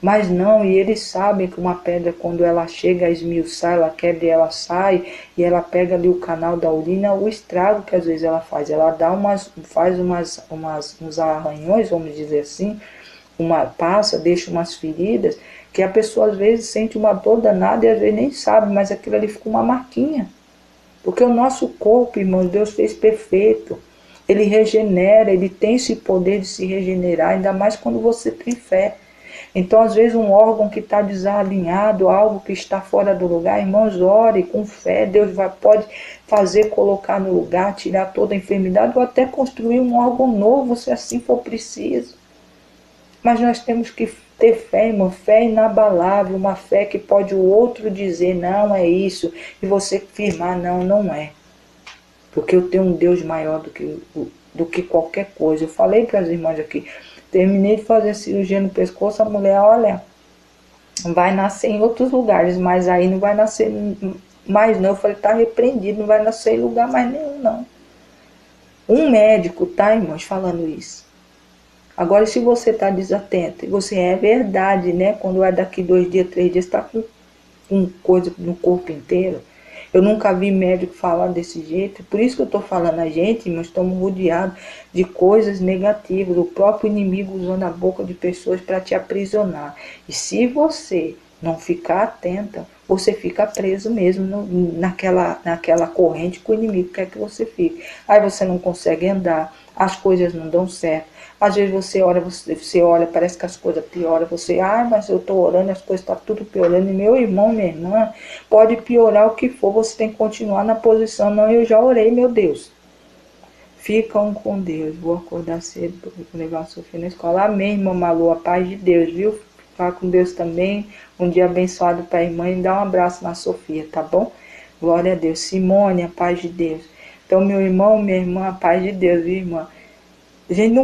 Mas não, e eles sabem que uma pedra, quando ela chega a esmiuçar, ela quebra e ela sai, e ela pega ali o canal da urina, o estrago que às vezes ela faz. Ela dá faz uns arranhões, vamos dizer assim, deixa umas feridas, que a pessoa às vezes sente uma dor danada e às vezes nem sabe, mas aquilo ali fica uma marquinha. Porque o nosso corpo, irmãos, Deus fez perfeito. Ele regenera, ele tem esse poder de se regenerar, ainda mais quando você tem fé. Então, às vezes, um órgão que está desalinhado, algo que está fora do lugar, irmãos, ore com fé, Deus pode fazer, colocar no lugar, tirar toda a enfermidade, ou até construir um órgão novo, se assim for preciso. Mas nós temos que ter fé, irmão, fé inabalável, uma fé que pode o outro dizer, não é isso, e você afirmar, não, não é. Porque eu tenho um Deus maior do que qualquer coisa. Eu falei para as irmãs aqui, terminei de fazer a cirurgia no pescoço, a mulher, olha, vai nascer em outros lugares, mas aí não vai nascer mais não. Eu falei, tá repreendido, não vai nascer em lugar mais nenhum, não. Um médico, tá, irmãos, falando isso. Agora, se você está desatento, e você é verdade, né? Quando é daqui 2 dias, 3 dias, está com coisa no corpo inteiro. Eu nunca vi médico falar desse jeito. Por isso que eu estou falando a gente, nós estamos rodeados de coisas negativas. O próprio inimigo usando a boca de pessoas para te aprisionar. E se você não ficar atenta, você fica preso mesmo naquela corrente que o inimigo quer que você fique. Aí você não consegue andar, as coisas não dão certo. Às vezes você olha, parece que as coisas pioram. Você, mas eu estou orando, as coisas estão tudo piorando. E meu irmão, minha irmã, pode piorar o que for, você tem que continuar na posição. Não, eu já orei, meu Deus. Ficam com Deus. Vou acordar cedo para levar a Sofia na escola. Amém, irmã Malu, a paz de Deus, viu? Ficar com Deus também. Um dia abençoado para a irmã e dá um abraço na Sofia, tá bom? Glória a Deus. Simone, a paz de Deus. Então, meu irmão, minha irmã, a paz de Deus, viu, irmã? A gente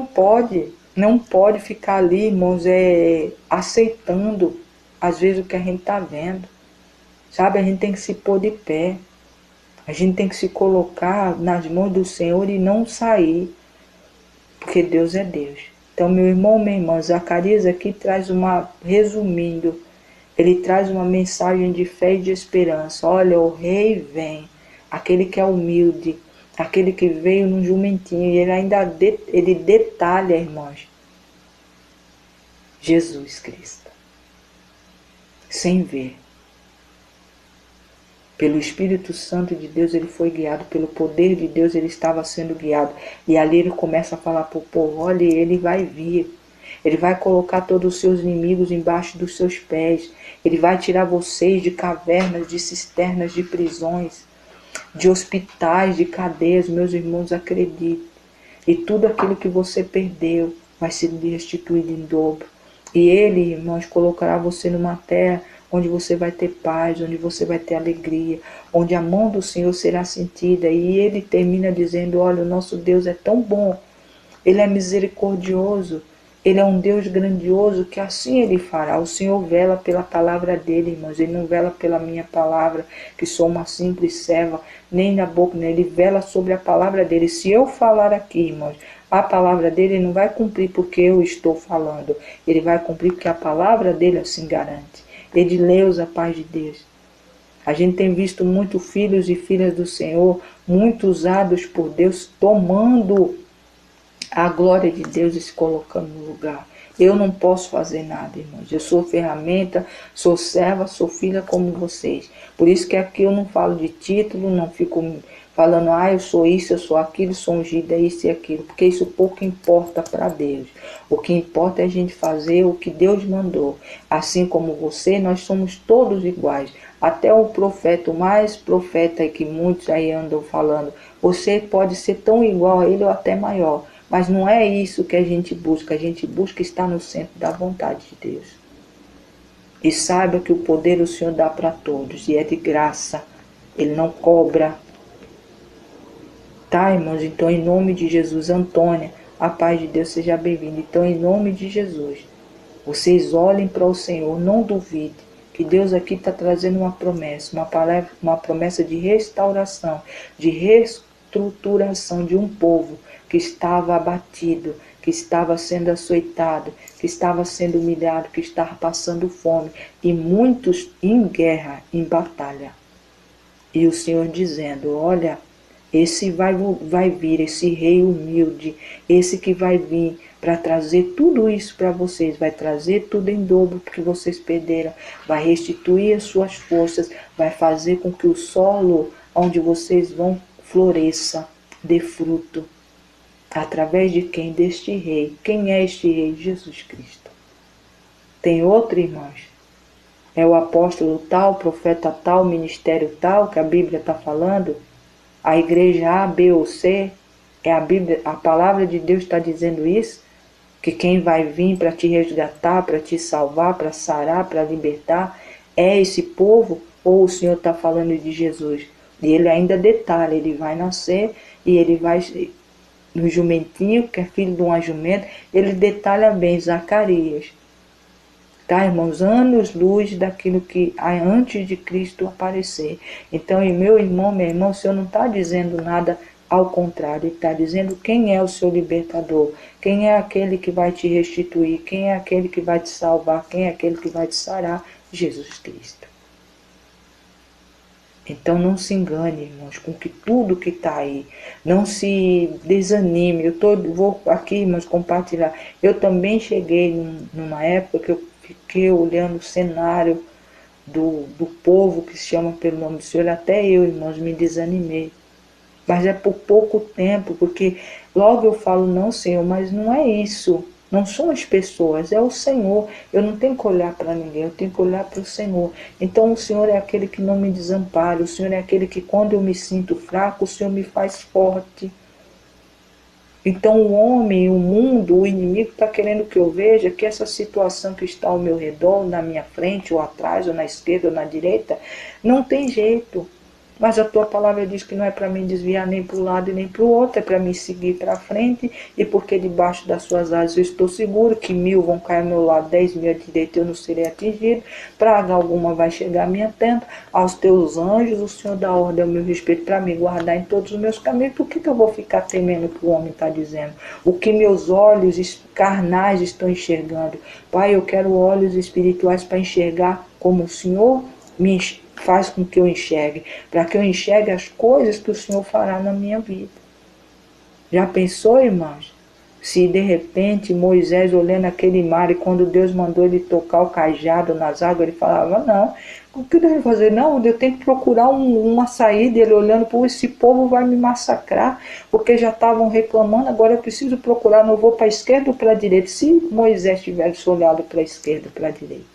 não pode ficar ali, irmãos, aceitando, às vezes, o que a gente está vendo. Sabe, a gente tem que se pôr de pé. A gente tem que se colocar nas mãos do Senhor e não sair. Porque Deus é Deus. Então, meu irmão, minha irmã, Zacarias aqui traz resumindo, ele traz uma mensagem de fé e de esperança. Olha, o rei vem, aquele que é humilde, aquele que veio num jumentinho, e ele ainda ele detalha, irmãos, Jesus Cristo, sem ver. Pelo Espírito Santo de Deus ele foi guiado, pelo poder de Deus ele estava sendo guiado. E ali ele começa a falar para o povo, olha, ele vai vir. Ele vai colocar todos os seus inimigos embaixo dos seus pés. Ele vai tirar vocês de cavernas, de cisternas, de prisões, de hospitais, de cadeias, meus irmãos, acreditem. E tudo aquilo que você perdeu vai ser restituído em dobro. E ele, irmãos, colocará você numa terra onde você vai ter paz, onde você vai ter alegria, onde a mão do Senhor será sentida. E ele termina dizendo, olha, o nosso Deus é tão bom, ele é misericordioso, ele é um Deus grandioso, que assim ele fará. O Senhor vela pela palavra dele, irmãos. Ele não vela pela minha palavra, que sou uma simples serva, nem na boca, né? Ele vela sobre a palavra dele. Se eu falar aqui, irmãos, a palavra dele não vai cumprir porque eu estou falando. Ele vai cumprir porque a palavra dele assim garante. Edileus, a paz de Deus. A gente tem visto muitos filhos e filhas do Senhor, muito usados por Deus, tomando a glória de Deus e se colocando no lugar. Eu não posso fazer nada, irmãos. Eu sou ferramenta, sou serva, sou filha como vocês. Por isso que aqui eu não falo de título, não fico falando, eu sou isso, eu sou aquilo, sou ungida, isso e aquilo. Porque isso pouco importa para Deus. O que importa é a gente fazer o que Deus mandou. Assim como você, nós somos todos iguais. Até o profeta, o mais profeta que muitos aí andam falando, você pode ser tão igual a ele ou até maior. Mas não é isso que a gente busca estar no centro da vontade de Deus. E saiba que o poder o Senhor dá para todos, e é de graça, ele não cobra. Tá, irmãos? Então, em nome de Jesus, Antônia, a paz de Deus seja bem-vinda. Então, em nome de Jesus, vocês olhem para o Senhor, não duvidem, que Deus aqui está trazendo uma promessa, uma promessa de restauração, de reestruturação de um povo que estava abatido, que estava sendo açoitado, que estava sendo humilhado, que estava passando fome, e muitos em guerra, em batalha. E o Senhor dizendo, olha, esse vai vir, esse rei humilde, esse que vai vir para trazer tudo isso para vocês, vai trazer tudo em dobro que vocês perderam, vai restituir as suas forças, vai fazer com que o solo onde vocês vão floresça, dê fruto. Através de quem? Deste rei. Quem é este rei? Jesus Cristo. Tem outro, irmãos? É o apóstolo tal, profeta tal, ministério tal, que a Bíblia está falando? A igreja A, B ou C? É a Bíblia, a palavra de Deus está dizendo isso? Que quem vai vir para te resgatar, para te salvar, para sarar, para libertar, é esse povo? Ou o Senhor está falando de Jesus? E ele ainda detalha, ele vai nascer e ele vai... No jumentinho, que é filho de uma jumenta, ele detalha bem Zacarias. Tá, irmãos? Anos-luz daquilo que há antes de Cristo aparecer. Então, meu irmão, o Senhor não está dizendo nada ao contrário. Ele está dizendo quem é o seu libertador, quem é aquele que vai te restituir, quem é aquele que vai te salvar, quem é aquele que vai te sarar. Jesus Cristo. Então não se engane, irmãos, com que tudo que está aí. Não se desanime. Vou aqui, irmãos, compartilhar. Eu também cheguei numa época que eu fiquei olhando o cenário do povo que se chama pelo nome do Senhor. Até eu, irmãos, me desanimei. Mas é por pouco tempo, porque logo eu falo, não, Senhor, mas não é isso. Não são as pessoas, é o Senhor. Eu não tenho que olhar para ninguém, eu tenho que olhar para o Senhor. Então o Senhor é aquele que não me desampara, o Senhor é aquele que quando eu me sinto fraco, o Senhor me faz forte. Então o homem, o mundo, o inimigo está querendo que eu veja que essa situação que está ao meu redor, na minha frente, ou atrás, ou na esquerda, ou na direita, não tem jeito. Mas a tua palavra diz que não é para me desviar nem para um lado e nem para o outro, é para me seguir para frente, e porque debaixo das suas asas eu estou seguro que 1000 vão cair ao meu lado, 10.000 à direita, eu não serei atingido, praga alguma vai chegar à minha tenda, aos teus anjos o Senhor dá ordem ao meu respeito para me guardar em todos os meus caminhos. Por que eu vou ficar temendo o que o homem está dizendo? O que meus olhos carnais estão enxergando? Pai, eu quero olhos espirituais para enxergar como o Senhor me faz com que eu enxergue, para que eu enxergue as coisas que o Senhor fará na minha vida. Já pensou, irmãos? Se de repente Moisés olhando aquele mar e quando Deus mandou ele tocar o cajado nas águas, ele falava, não, o que eu devo fazer? Não, eu tenho que procurar uma saída. Ele olhando, pô, esse povo vai me massacrar, porque já estavam reclamando, agora eu preciso procurar, não vou para a esquerda ou para a direita. Se Moisés tivesse olhado para a esquerda ou para a direita,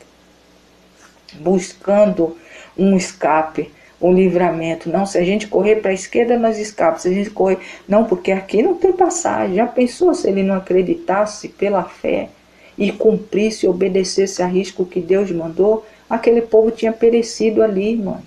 buscando um escape, um livramento. Não, se a gente correr para a esquerda, nós escapamos. Se a gente correr... Não, porque aqui não tem passagem. Já pensou se ele não acreditasse pela fé e cumprisse, obedecesse a risco que Deus mandou? Aquele povo tinha perecido ali, irmãos.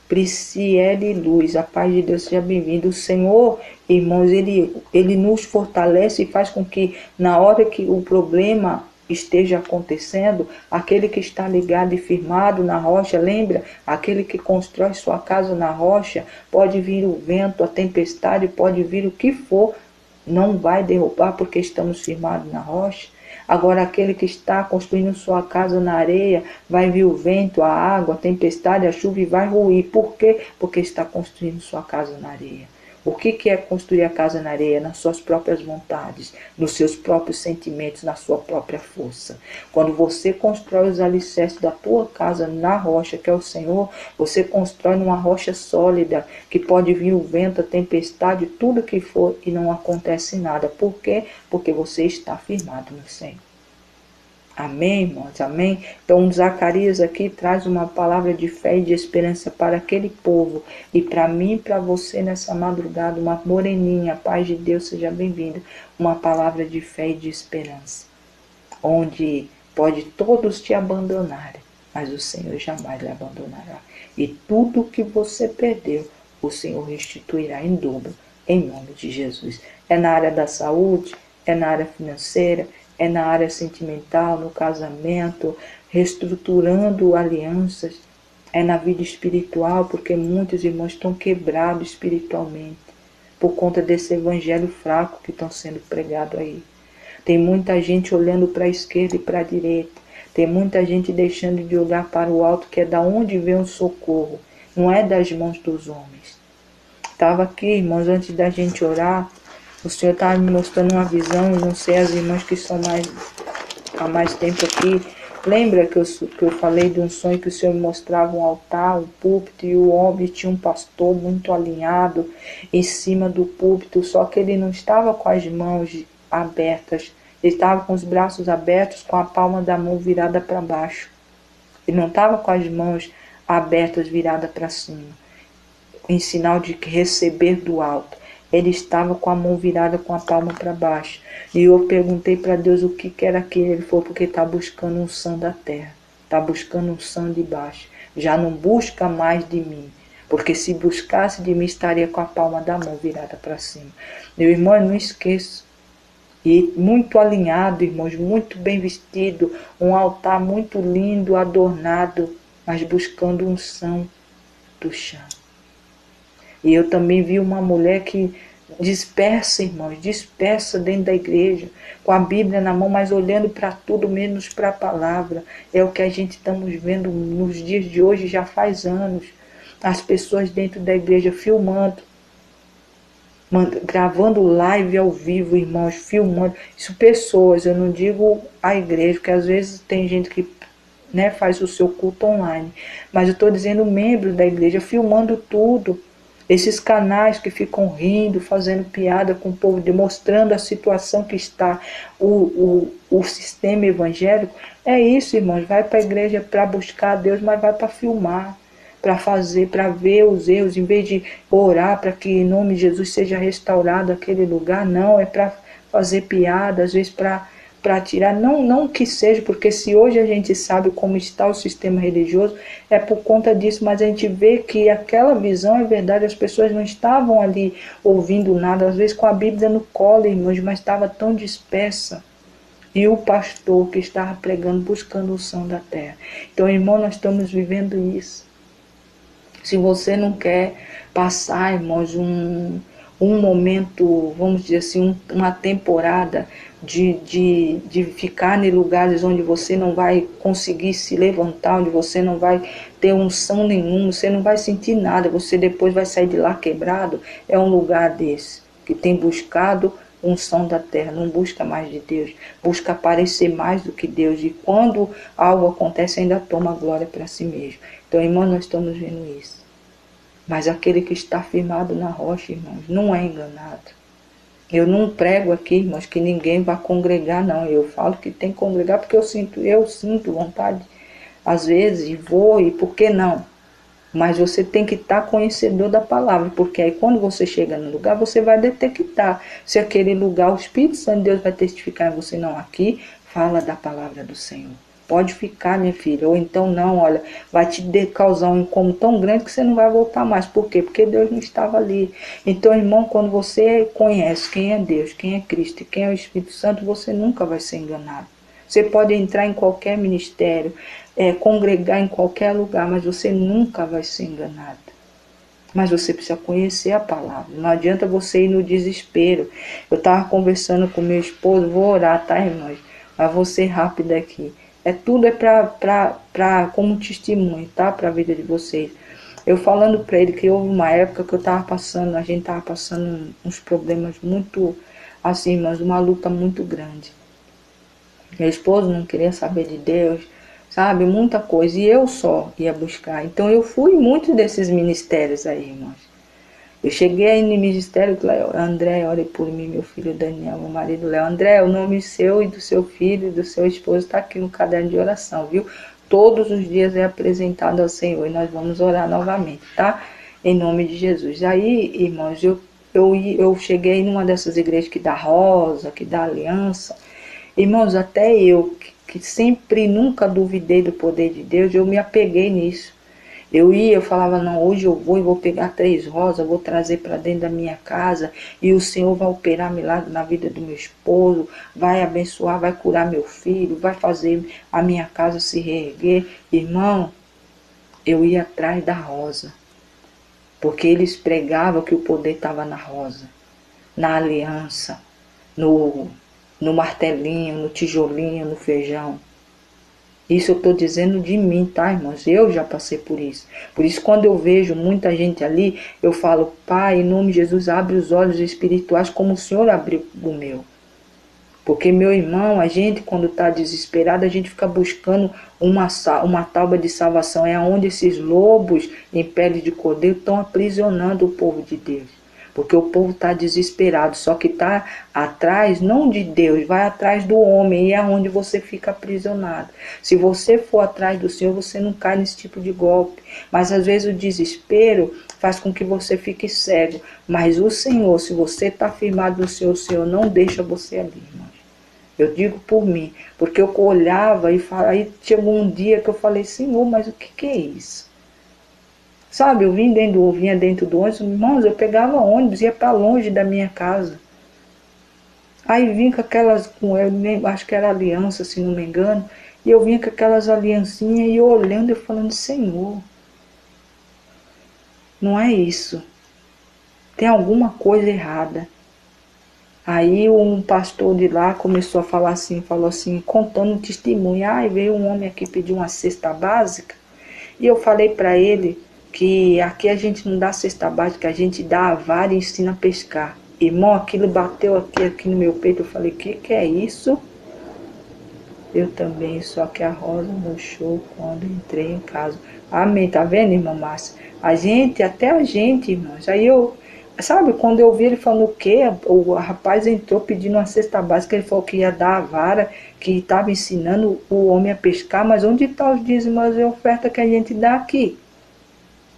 Prisciele Luz, a paz de Deus seja bem-vindo. O Senhor, irmãos, ele nos fortalece e faz com que na hora que o problema esteja acontecendo, aquele que está ligado e firmado na rocha, lembra? Aquele que constrói sua casa na rocha, pode vir o vento, a tempestade, pode vir o que for, não vai derrubar porque estamos firmados na rocha. Agora aquele que está construindo sua casa na areia, vai vir o vento, a água, a tempestade, a chuva e vai ruir. Por quê? Porque está construindo sua casa na areia. O que é construir a casa na areia? Nas suas próprias vontades, nos seus próprios sentimentos, na sua própria força. Quando você constrói os alicerces da tua casa na rocha, que é o Senhor, você constrói numa rocha sólida, que pode vir o vento, a tempestade, tudo que for, e não acontece nada. Por quê? Porque você está firmado no Senhor. Amém, irmãos? Amém? Então, Zacarias aqui traz uma palavra de fé e de esperança para aquele povo. E para mim e para você nessa madrugada, uma moreninha, a paz de Deus seja bem-vinda. Uma palavra de fé e de esperança. Onde pode todos te abandonarem, mas o Senhor jamais lhe abandonará. E tudo que você perdeu, o Senhor restituirá em dobro, em nome de Jesus. É na área da saúde, é na área financeira, é na área sentimental, no casamento, reestruturando alianças. é na vida espiritual, porque muitos irmãos estão quebrados espiritualmente por conta desse evangelho fraco que estão sendo pregado aí. Tem muita gente olhando para a esquerda e para a direita. Tem muita gente deixando de olhar para o alto, que é da onde vem o socorro. Não é das mãos dos homens. Estava aqui, irmãos, antes da gente orar, o Senhor estava me mostrando uma visão. Eu não sei, as irmãs que são há mais tempo aqui, lembra que eu falei de um sonho que o Senhor me mostrava um altar, um púlpito, e o homem tinha um pastor muito alinhado em cima do púlpito, só que ele não estava com as mãos abertas, ele estava com os braços abertos, com a palma da mão virada para baixo. Ele não estava com as mãos abertas, viradas para cima, em sinal de receber do alto. Ele estava com a mão virada, com a palma para baixo. E eu perguntei para Deus o que era aquilo. Ele falou, porque está buscando unção da terra. Está buscando unção de baixo. Já não busca mais de mim. Porque se buscasse de mim, estaria com a palma da mão virada para cima. Meu irmão, eu não esqueço. E muito alinhado, irmãos, muito bem vestido. Um altar muito lindo, adornado, mas buscando unção do chão. E eu também vi uma mulher que dispersa, irmãos, dispersa dentro da igreja, com a Bíblia na mão, mas olhando para tudo menos para a palavra. É o que a gente estamos vendo nos dias de hoje, já faz anos. As pessoas dentro da igreja filmando, gravando live ao vivo, irmãos, filmando. Isso, pessoas, eu não digo a igreja, porque às vezes tem gente que faz o seu culto online. Mas eu estou dizendo membros da igreja, filmando tudo. Esses canais que ficam rindo, fazendo piada com o povo, demonstrando a situação que está o sistema evangélico. É isso, irmãos. Vai para a igreja para buscar a Deus, mas vai para filmar, para fazer, para ver os erros, em vez de orar para que em nome de Jesus seja restaurado aquele lugar. Não, é para fazer piada, às vezes para tirar, não que seja, porque se hoje a gente sabe como está o sistema religioso, é por conta disso, mas a gente vê que aquela visão é verdade, as pessoas não estavam ali ouvindo nada, às vezes com a Bíblia no colo, irmãos, mas estava tão dispersa. E o pastor que estava pregando, buscando o som da terra. Então, irmão, nós estamos vivendo isso. Se você não quer passar, irmãos, um momento, vamos dizer assim, uma temporada de ficar em lugares onde você não vai conseguir se levantar, onde você não vai ter unção nenhuma, você não vai sentir nada, você depois vai sair de lá quebrado, é um lugar desse, que tem buscado unção da terra, não busca mais de Deus, busca aparecer mais do que Deus, e quando algo acontece ainda toma a glória para si mesmo. Então, irmãos, nós estamos vendo isso. Mas aquele que está firmado na rocha, irmãos, não é enganado. Eu não prego aqui, irmãos, que ninguém vai congregar, não. Eu falo que tem que congregar porque eu sinto vontade, às vezes, e vou, e por que não? Mas você tem que estar conhecedor da palavra, porque aí quando você chega no lugar, você vai detectar se aquele lugar, o Espírito Santo de Deus vai testificar em você. Não, aqui fala da palavra do Senhor. Pode ficar, minha filha. Ou então não, olha, vai te causar um incômodo tão grande que você não vai voltar mais. Por quê? Porque Deus não estava ali. Então, irmão, quando você conhece quem é Deus, quem é Cristo e quem é o Espírito Santo, você nunca vai ser enganado. Você pode entrar em qualquer ministério, congregar em qualquer lugar, mas você nunca vai ser enganado. Mas você precisa conhecer a palavra. Não adianta você ir no desespero. Eu estava conversando com meu esposo, vou orar, tá, irmãos? Mas vou ser rápida aqui. Tudo como testemunho, tá? Para a vida de vocês. Eu falando para ele que houve uma época que a gente estava passando uns problemas muito, assim, mas uma luta muito grande. Meu esposo não queria saber de Deus, sabe? Muita coisa. E eu só ia buscar. Então eu fui em muitos desses ministérios aí, irmãos. Eu cheguei aí no ministério, André, ore por mim, meu filho Daniel, meu marido Léo. André, o nome seu e do seu filho e do seu esposo está aqui no caderno de oração, viu? Todos os dias é apresentado ao Senhor e nós vamos orar novamente, tá? Em nome de Jesus. Aí, irmãos, eu cheguei numa dessas igrejas que dá rosa, que dá aliança. Irmãos, até eu, que sempre, nunca duvidei do poder de Deus, eu me apeguei nisso. Eu falava, não, hoje eu vou pegar 3 rosas, vou trazer para dentro da minha casa e o Senhor vai operar milagre na vida do meu esposo, vai abençoar, vai curar meu filho, vai fazer a minha casa se reerguer. Irmão, eu ia atrás da rosa. Porque eles pregavam que o poder estava na rosa, na aliança, no martelinho, no tijolinho, no feijão. Isso eu estou dizendo de mim, tá, irmãos? Eu já passei por isso. Por isso, quando eu vejo muita gente ali, eu falo, Pai, em nome de Jesus, abre os olhos espirituais como o Senhor abriu o meu. Porque, meu irmão, a gente, quando está desesperado, a gente fica buscando uma tábua de salvação. É onde esses lobos em pele de cordeiro estão aprisionando o povo de Deus. Porque o povo está desesperado, só que está atrás, não de Deus, vai atrás do homem, e é onde você fica aprisionado. Se você for atrás do Senhor, você não cai nesse tipo de golpe. Mas às vezes o desespero faz com que você fique cego. Mas o Senhor, se você está firmado no Senhor, o Senhor não deixa você ali, irmão. Eu digo por mim, porque eu olhava e aí chegou um dia que eu falei, Senhor, mas o que é isso? Sabe, eu vinha dentro do ônibus, irmãos, eu pegava ônibus, ia para longe da minha casa. Aí vinha com aquelas, eu acho que era aliança, se não me engano, e eu vinha com aquelas aliancinhas e eu olhando e falando, Senhor, não é isso. Tem alguma coisa errada. Aí um pastor de lá começou a falar assim, falou assim, contando um testemunho. Veio um homem aqui pedir uma cesta básica. E eu falei para ele que aqui a gente não dá cesta básica, a gente dá a vara e ensina a pescar. Irmão, aquilo bateu aqui no meu peito. Eu falei, que é isso? Eu também, só que a Rosa murchou quando entrei em casa. Amém, tá vendo, irmã Márcia? Até a gente, irmãos. Aí eu, sabe, quando eu vi ele falando o quê? O rapaz entrou pedindo uma cesta básica, ele falou que ia dar a vara, que estava ensinando o homem a pescar, mas onde está os dízimos e oferta que a gente dá aqui?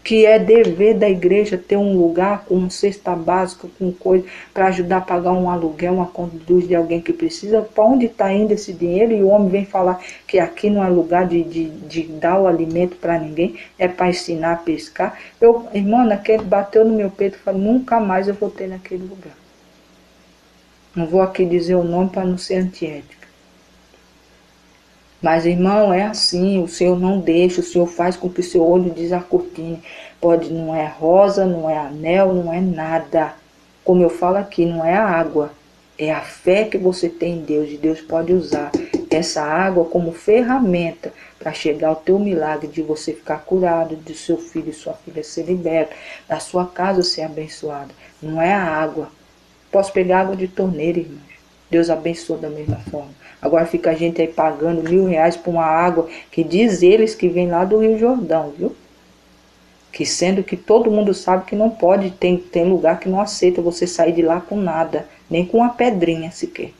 Que é dever da igreja ter um lugar com cesta básica, com coisa, para ajudar a pagar um aluguel, uma conta de luz de alguém que precisa. Para onde está indo esse dinheiro? E o homem vem falar que aqui não é lugar de dar o alimento para ninguém, é para ensinar a pescar. Irmão, naquele bateu no meu peito e falou, nunca mais eu vou ter naquele lugar. Não vou aqui dizer o nome para não ser antiética. Mas, irmão, é assim, o Senhor não deixa, o Senhor faz com que o seu olho desacurtine. Não é rosa, não é anel, não é nada. Como eu falo aqui, não é a água, é a fé que você tem em Deus. E Deus pode usar essa água como ferramenta para chegar ao teu milagre de você ficar curado, de seu filho e sua filha ser liberto, da sua casa ser abençoada. Não é a água. Posso pegar água de torneira, irmãos. Deus abençoa da mesma forma. Agora fica a gente aí pagando R$1.000 por uma água que diz eles que vem lá do Rio Jordão, viu? Que sendo que todo mundo sabe que não pode, tem lugar que não aceita você sair de lá com nada, nem com uma pedrinha sequer.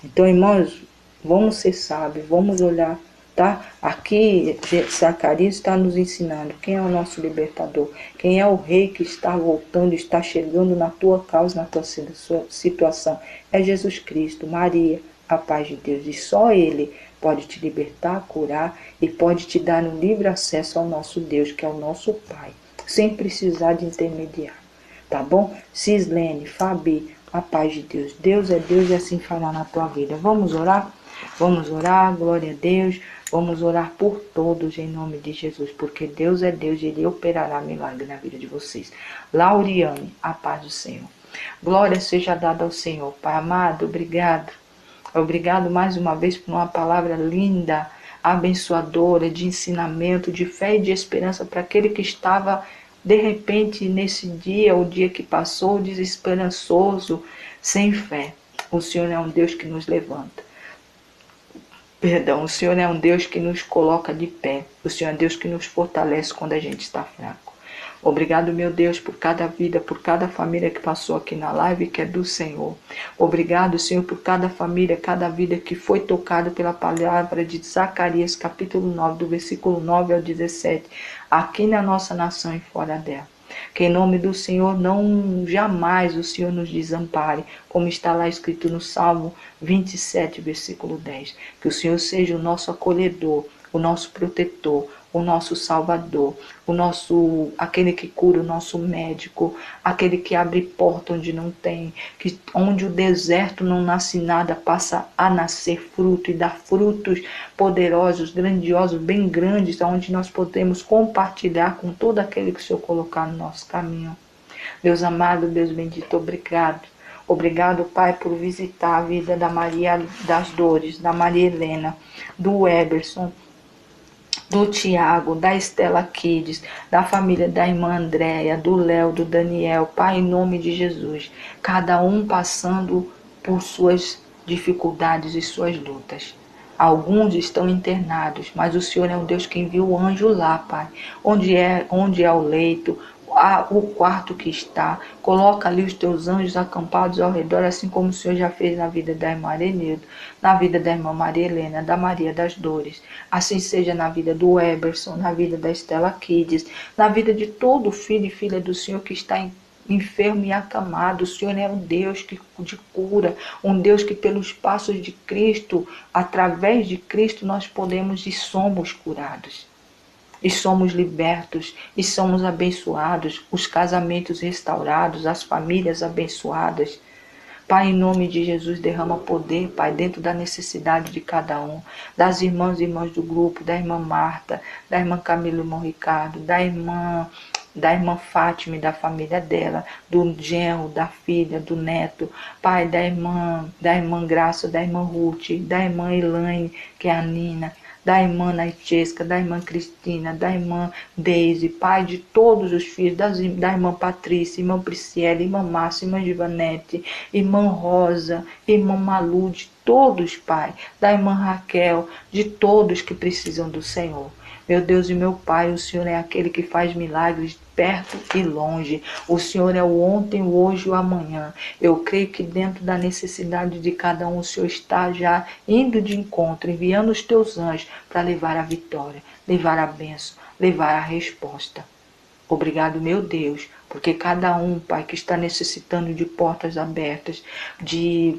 Então, irmãos, vamos ser sábios, vamos olhar, tá? Aqui, Zacarias está nos ensinando quem é o nosso libertador, quem é o rei que está voltando, está chegando na tua causa, na tua situação. É Jesus Cristo, Maria, a paz de Deus. E só Ele pode te libertar, curar e pode te dar um livre acesso ao nosso Deus, que é o nosso Pai, sem precisar de intermediário. Tá bom? Cislene, Fabi, a paz de Deus. Deus é Deus e assim fará na tua vida. Vamos orar? Vamos orar, glória a Deus. Vamos orar por todos em nome de Jesus, porque Deus é Deus e Ele operará milagre na vida de vocês. Lauriane, a paz do Senhor. Glória seja dada ao Senhor. Pai amado, obrigado. Obrigado mais uma vez por uma palavra linda, abençoadora, de ensinamento, de fé e de esperança para aquele que estava, de repente, nesse dia, o dia que passou, desesperançoso, sem fé. O Senhor é um Deus que nos levanta. Perdão, o Senhor é um Deus que nos coloca de pé. O Senhor é um Deus que nos fortalece quando a gente está fraco. Obrigado, meu Deus, por cada vida, por cada família que passou aqui na live, que é do Senhor. Obrigado, Senhor, por cada família, cada vida que foi tocada pela palavra de Zacarias, capítulo 9, do versículo 9 ao 17, aqui na nossa nação e fora dela. Que em nome do Senhor, jamais o Senhor nos desampare, como está lá escrito no Salmo 27, versículo 10. Que o Senhor seja o nosso acolhedor, o nosso protetor, o nosso Salvador, aquele que cura, o nosso médico, aquele que abre porta onde não tem, onde o deserto não nasce nada, passa a nascer fruto e dar frutos poderosos, grandiosos, bem grandes, onde nós podemos compartilhar com todo aquele que o Senhor colocar no nosso caminho. Deus amado, Deus bendito, obrigado. Obrigado, Pai, por visitar a vida da Maria das Dores, da Maria Helena, do Eberson, do Tiago, da Estela Kides, da família da irmã Andréia, do Léo, do Daniel, Pai, em nome de Jesus. Cada um passando por suas dificuldades e suas lutas. Alguns estão internados, mas o Senhor é um Deus que envia o anjo lá, Pai. Onde é o leito, o quarto que está, coloca ali os teus anjos acampados ao redor, assim como o Senhor já fez na vida da irmã Arenildo, na vida da irmã Maria Helena, da Maria das Dores. Assim seja na vida do Eberson, na vida da Estela Kides, na vida de todo filho e filha do Senhor que está enfermo e acamado. O Senhor é um Deus de cura, um Deus que pelos passos de Cristo, através de Cristo, nós podemos e somos curados. E somos libertos, e somos abençoados, os casamentos restaurados, as famílias abençoadas. Pai, em nome de Jesus, derrama poder, Pai, dentro da necessidade de cada um, das irmãs e irmãs do grupo, da irmã Marta, da irmã Camila e irmão Ricardo, da irmã Fátima e da família dela, do genro, da filha, do neto, Pai, da irmã Graça, da irmã Ruth, da irmã Elaine, que é a Nina, da irmã Naitesca, da irmã Cristina, da irmã Deise, Pai, de todos os filhos, da irmã Patrícia, irmã Priscila, irmã Márcia, irmã Givanete, irmã Rosa, irmã Malu, de todos, Pai, da irmã Raquel, de todos que precisam do Senhor. Meu Deus e meu Pai, o Senhor é aquele que faz milagres perto e longe. O Senhor é o ontem, o hoje e o amanhã. Eu creio que dentro da necessidade de cada um, o Senhor está já indo de encontro, enviando os teus anjos para levar a vitória, levar a bênção, levar a resposta. Obrigado, meu Deus, porque cada um, Pai, que está necessitando de portas abertas, de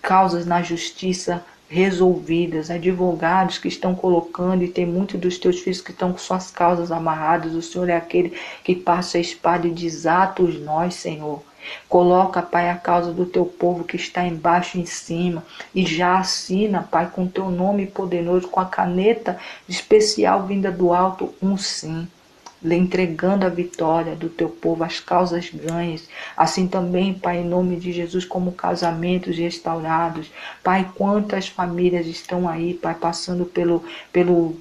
causas na justiça resolvidas, advogados que estão colocando, e tem muitos dos teus filhos que estão com suas causas amarradas. O Senhor é aquele que passa a espada e desata os nós, Senhor. Coloca, Pai, a causa do teu povo que está embaixo e em cima, e já assina, Pai, com teu nome poderoso, com a caneta especial vinda do alto, um sim, lhe entregando a vitória do teu povo, as causas ganhas. Assim também, Pai, em nome de Jesus, como casamentos restaurados. Pai, quantas famílias estão aí, Pai, passando pelo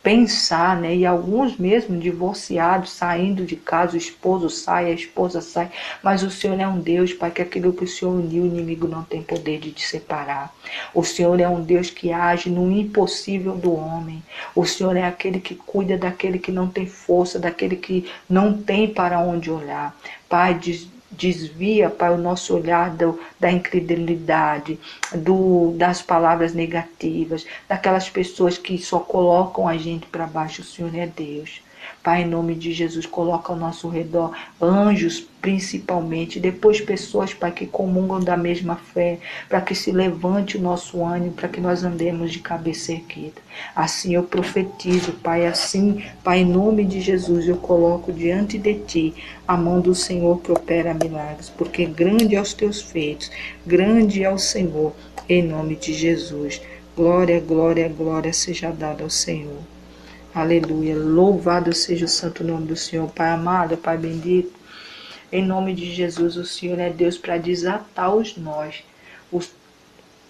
pensar, né? E alguns mesmo divorciados, saindo de casa, o esposo sai, a esposa sai, mas o Senhor é um Deus, Pai, que aquilo que o Senhor uniu, o inimigo não tem poder de te separar. O Senhor é um Deus que age no impossível do homem. O Senhor é aquele que cuida daquele que não tem força, daquele que não tem para onde olhar. Pai, desvia, Pai, o nosso olhar da incredulidade, das palavras negativas, daquelas pessoas que só colocam a gente para baixo. O Senhor é Deus. Pai, em nome de Jesus, coloca ao nosso redor anjos, principalmente, depois pessoas, Pai, que comungam da mesma fé, para que se levante o nosso ânimo, para que nós andemos de cabeça erguida. Assim eu profetizo, Pai, assim, Pai, em nome de Jesus, eu coloco diante de Ti a mão do Senhor que opera milagres, porque grande é os Teus feitos, grande é o Senhor, em nome de Jesus. Glória, glória, glória seja dada ao Senhor. Aleluia. Louvado seja o santo nome do Senhor. Pai amado, Pai bendito, em nome de Jesus, o Senhor é Deus para desatar os nós, os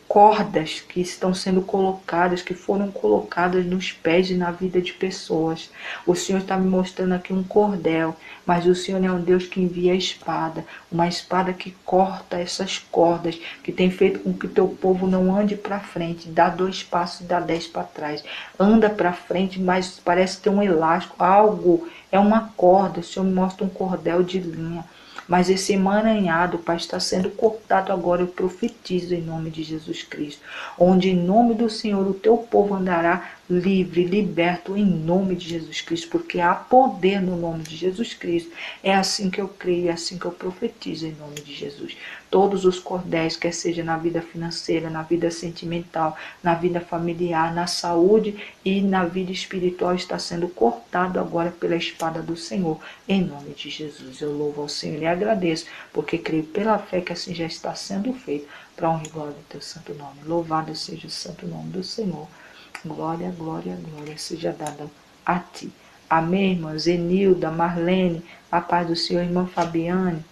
cordas que estão sendo colocadas, que foram colocadas nos pés e na vida de pessoas. O Senhor está me mostrando aqui um cordel, mas o Senhor é um Deus que envia a espada, uma espada que corta essas cordas, que tem feito com que o teu povo não ande para frente, dá 2 passos e dá 10 para trás. Anda para frente, mas parece ter um elástico, algo, é uma corda. O Senhor me mostra um cordel de linha. Mas esse emaranhado, Pai, está sendo cortado agora. Eu profetizo em nome de Jesus Cristo, onde em nome do Senhor o teu povo andará livre, liberto em nome de Jesus Cristo, porque há poder no nome de Jesus Cristo. É assim que eu creio, é assim que eu profetizo em nome de Jesus. Todos os cordéis, quer seja na vida financeira, na vida sentimental, na vida familiar, na saúde e na vida espiritual, está sendo cortado agora pela espada do Senhor, em nome de Jesus. Eu louvo ao Senhor e agradeço, porque creio pela fé que assim já está sendo feito, para honra e glória do teu santo nome. Louvado seja o santo nome do Senhor. Glória, glória, glória seja dada a ti. Amém, irmã Zenilda, Marlene, a paz do Senhor, irmã Fabiane,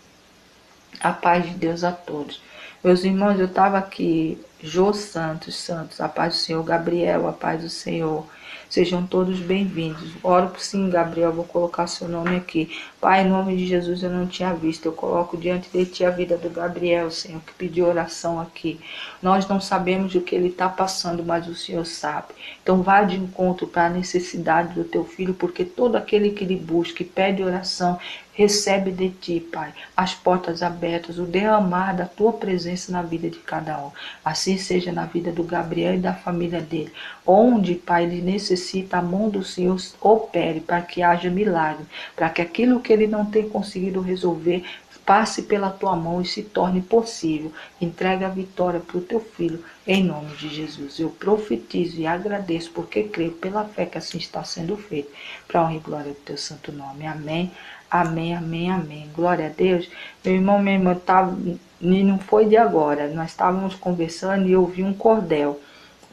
a paz de Deus a todos. Meus irmãos, eu estava aqui, Jô Santos, a paz do Senhor, Gabriel, a paz do Senhor. Sejam todos bem-vindos. Oro por sim, Gabriel, vou colocar seu nome aqui. Pai, em nome de Jesus, eu não tinha visto. Eu coloco diante de ti a vida do Gabriel, Senhor, que pediu oração aqui. Nós não sabemos o que ele está passando, mas o Senhor sabe. Então vá de encontro para a necessidade do teu filho, porque todo aquele que lhe busca e pede oração, recebe de ti, Pai, as portas abertas, o derramar da tua presença na vida de cada um. Assim seja na vida do Gabriel e da família dele. Onde, Pai, ele necessita, a mão do Senhor opere para que haja milagre, para que aquilo que ele não tem conseguido resolver passe pela tua mão e se torne possível. Entrega a vitória para o teu filho, em nome de Jesus. Eu profetizo e agradeço, porque creio pela fé que assim está sendo feito, para a honra e glória do teu santo nome. Amém. Amém, amém, amém. Glória a Deus. Meu irmão, minha irmã, não foi de agora. Nós estávamos conversando e eu ouvi um cordel.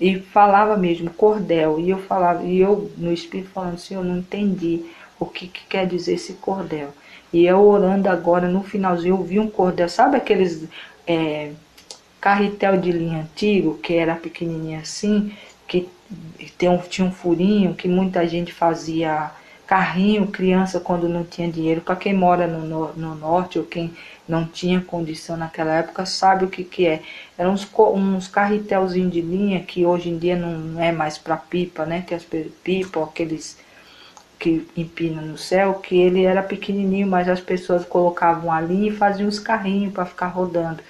E falava mesmo, cordel. E eu falava, e eu no Espírito falando assim, eu não entendi o que quer dizer esse cordel. E eu orando agora, no finalzinho, eu vi um cordel. Sabe aqueles carretel de linha antigo, que era pequenininho assim, que tinha um furinho, que muita gente fazia carrinho, criança, quando não tinha dinheiro. Para quem mora no norte ou quem não tinha condição naquela época, sabe o que é. Eram uns carretelzinhos de linha, que hoje em dia não é mais para pipa, né? Que as pipa, aqueles que empina no céu, que ele era pequenininho, mas as pessoas colocavam a linha e faziam os carrinhos para ficar rodando.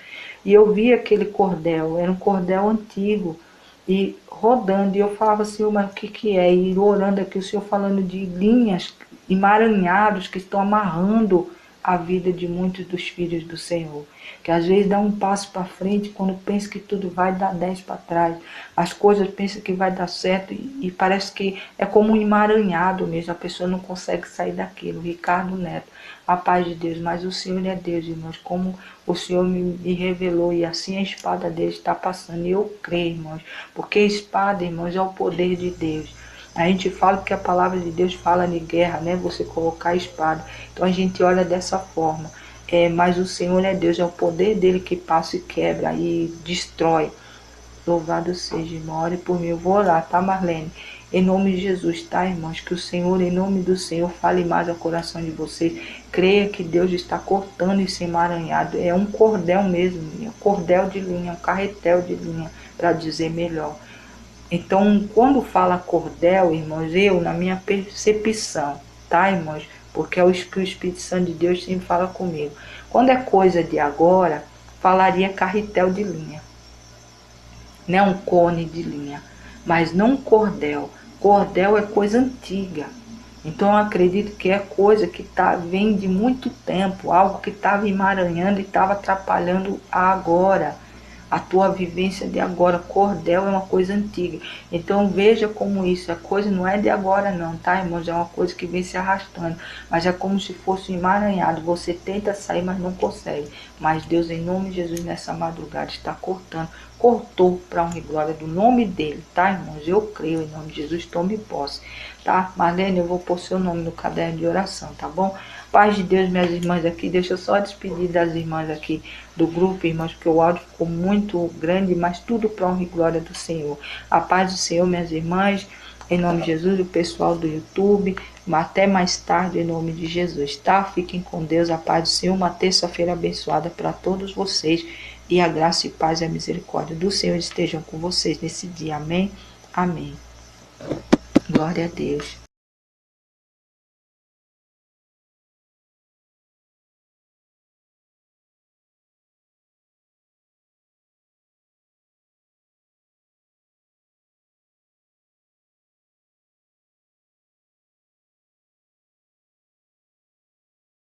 E eu vi aquele cordel, era um cordel antigo, e rodando, e eu falava assim, mas o que é? E orando aqui, o Senhor falando de linhas, emaranhados, que estão amarrando a vida de muitos dos filhos do Senhor. Que às vezes dá um passo para frente, quando pensa que tudo vai dar 10 para trás. As coisas pensa que vai dar certo e parece que é como um emaranhado mesmo, a pessoa não consegue sair daquilo. Ricardo Neto, a paz de Deus, mas o Senhor é Deus, irmãos, como o Senhor me revelou, e assim a espada dele está passando, e eu creio, irmãos, porque a espada, irmãos, é o poder de Deus. A gente fala que a palavra de Deus fala de guerra, né? Você colocar a espada. Então a gente olha dessa forma. Mas o Senhor é Deus, é o poder dele que passa e quebra e destrói. Louvado seja, irmão. Ore por mim. Eu vou orar, tá, Marlene? Em nome de Jesus, tá, irmãos? Que o Senhor, em nome do Senhor, fale mais ao coração de vocês. Creia que Deus está cortando esse emaranhado. É um cordel mesmo, um cordel de linha, um carretel de linha, para dizer melhor. Então, quando fala cordel, irmãos, eu, na minha percepção, tá, irmãos? Porque é o que o Espírito Santo de Deus sempre fala comigo. Quando é coisa de agora, falaria carretel de linha, né? Um cone de linha, mas não cordel. Cordel é coisa antiga. Então, eu acredito que é coisa que vem de muito tempo, algo que estava emaranhando e estava atrapalhando agora. A tua vivência de agora. Cordel é uma coisa antiga. Então veja como isso, a coisa não é de agora não, tá, irmãos? É uma coisa que vem se arrastando, mas é como se fosse um emaranhado. Você tenta sair, mas não consegue. Mas Deus, em nome de Jesus, nessa madrugada está cortando. Cortou para honra e glória do nome dele, tá, irmãos? Eu creio, em nome de Jesus, tome posse, tá? Marlene, eu vou pôr seu nome no caderno de oração, tá bom? Paz de Deus, minhas irmãs aqui. Deixa eu só despedir das irmãs aqui do grupo, irmãs, porque o áudio ficou muito grande, mas tudo para honra e glória do Senhor. A paz do Senhor, minhas irmãs, em nome de Jesus, o pessoal do YouTube. Até mais tarde, em nome de Jesus, tá? Fiquem com Deus, a paz do Senhor. Uma terça-feira abençoada para todos vocês. E a graça e paz e a misericórdia do Senhor estejam com vocês nesse dia. Amém? Amém. Glória a Deus.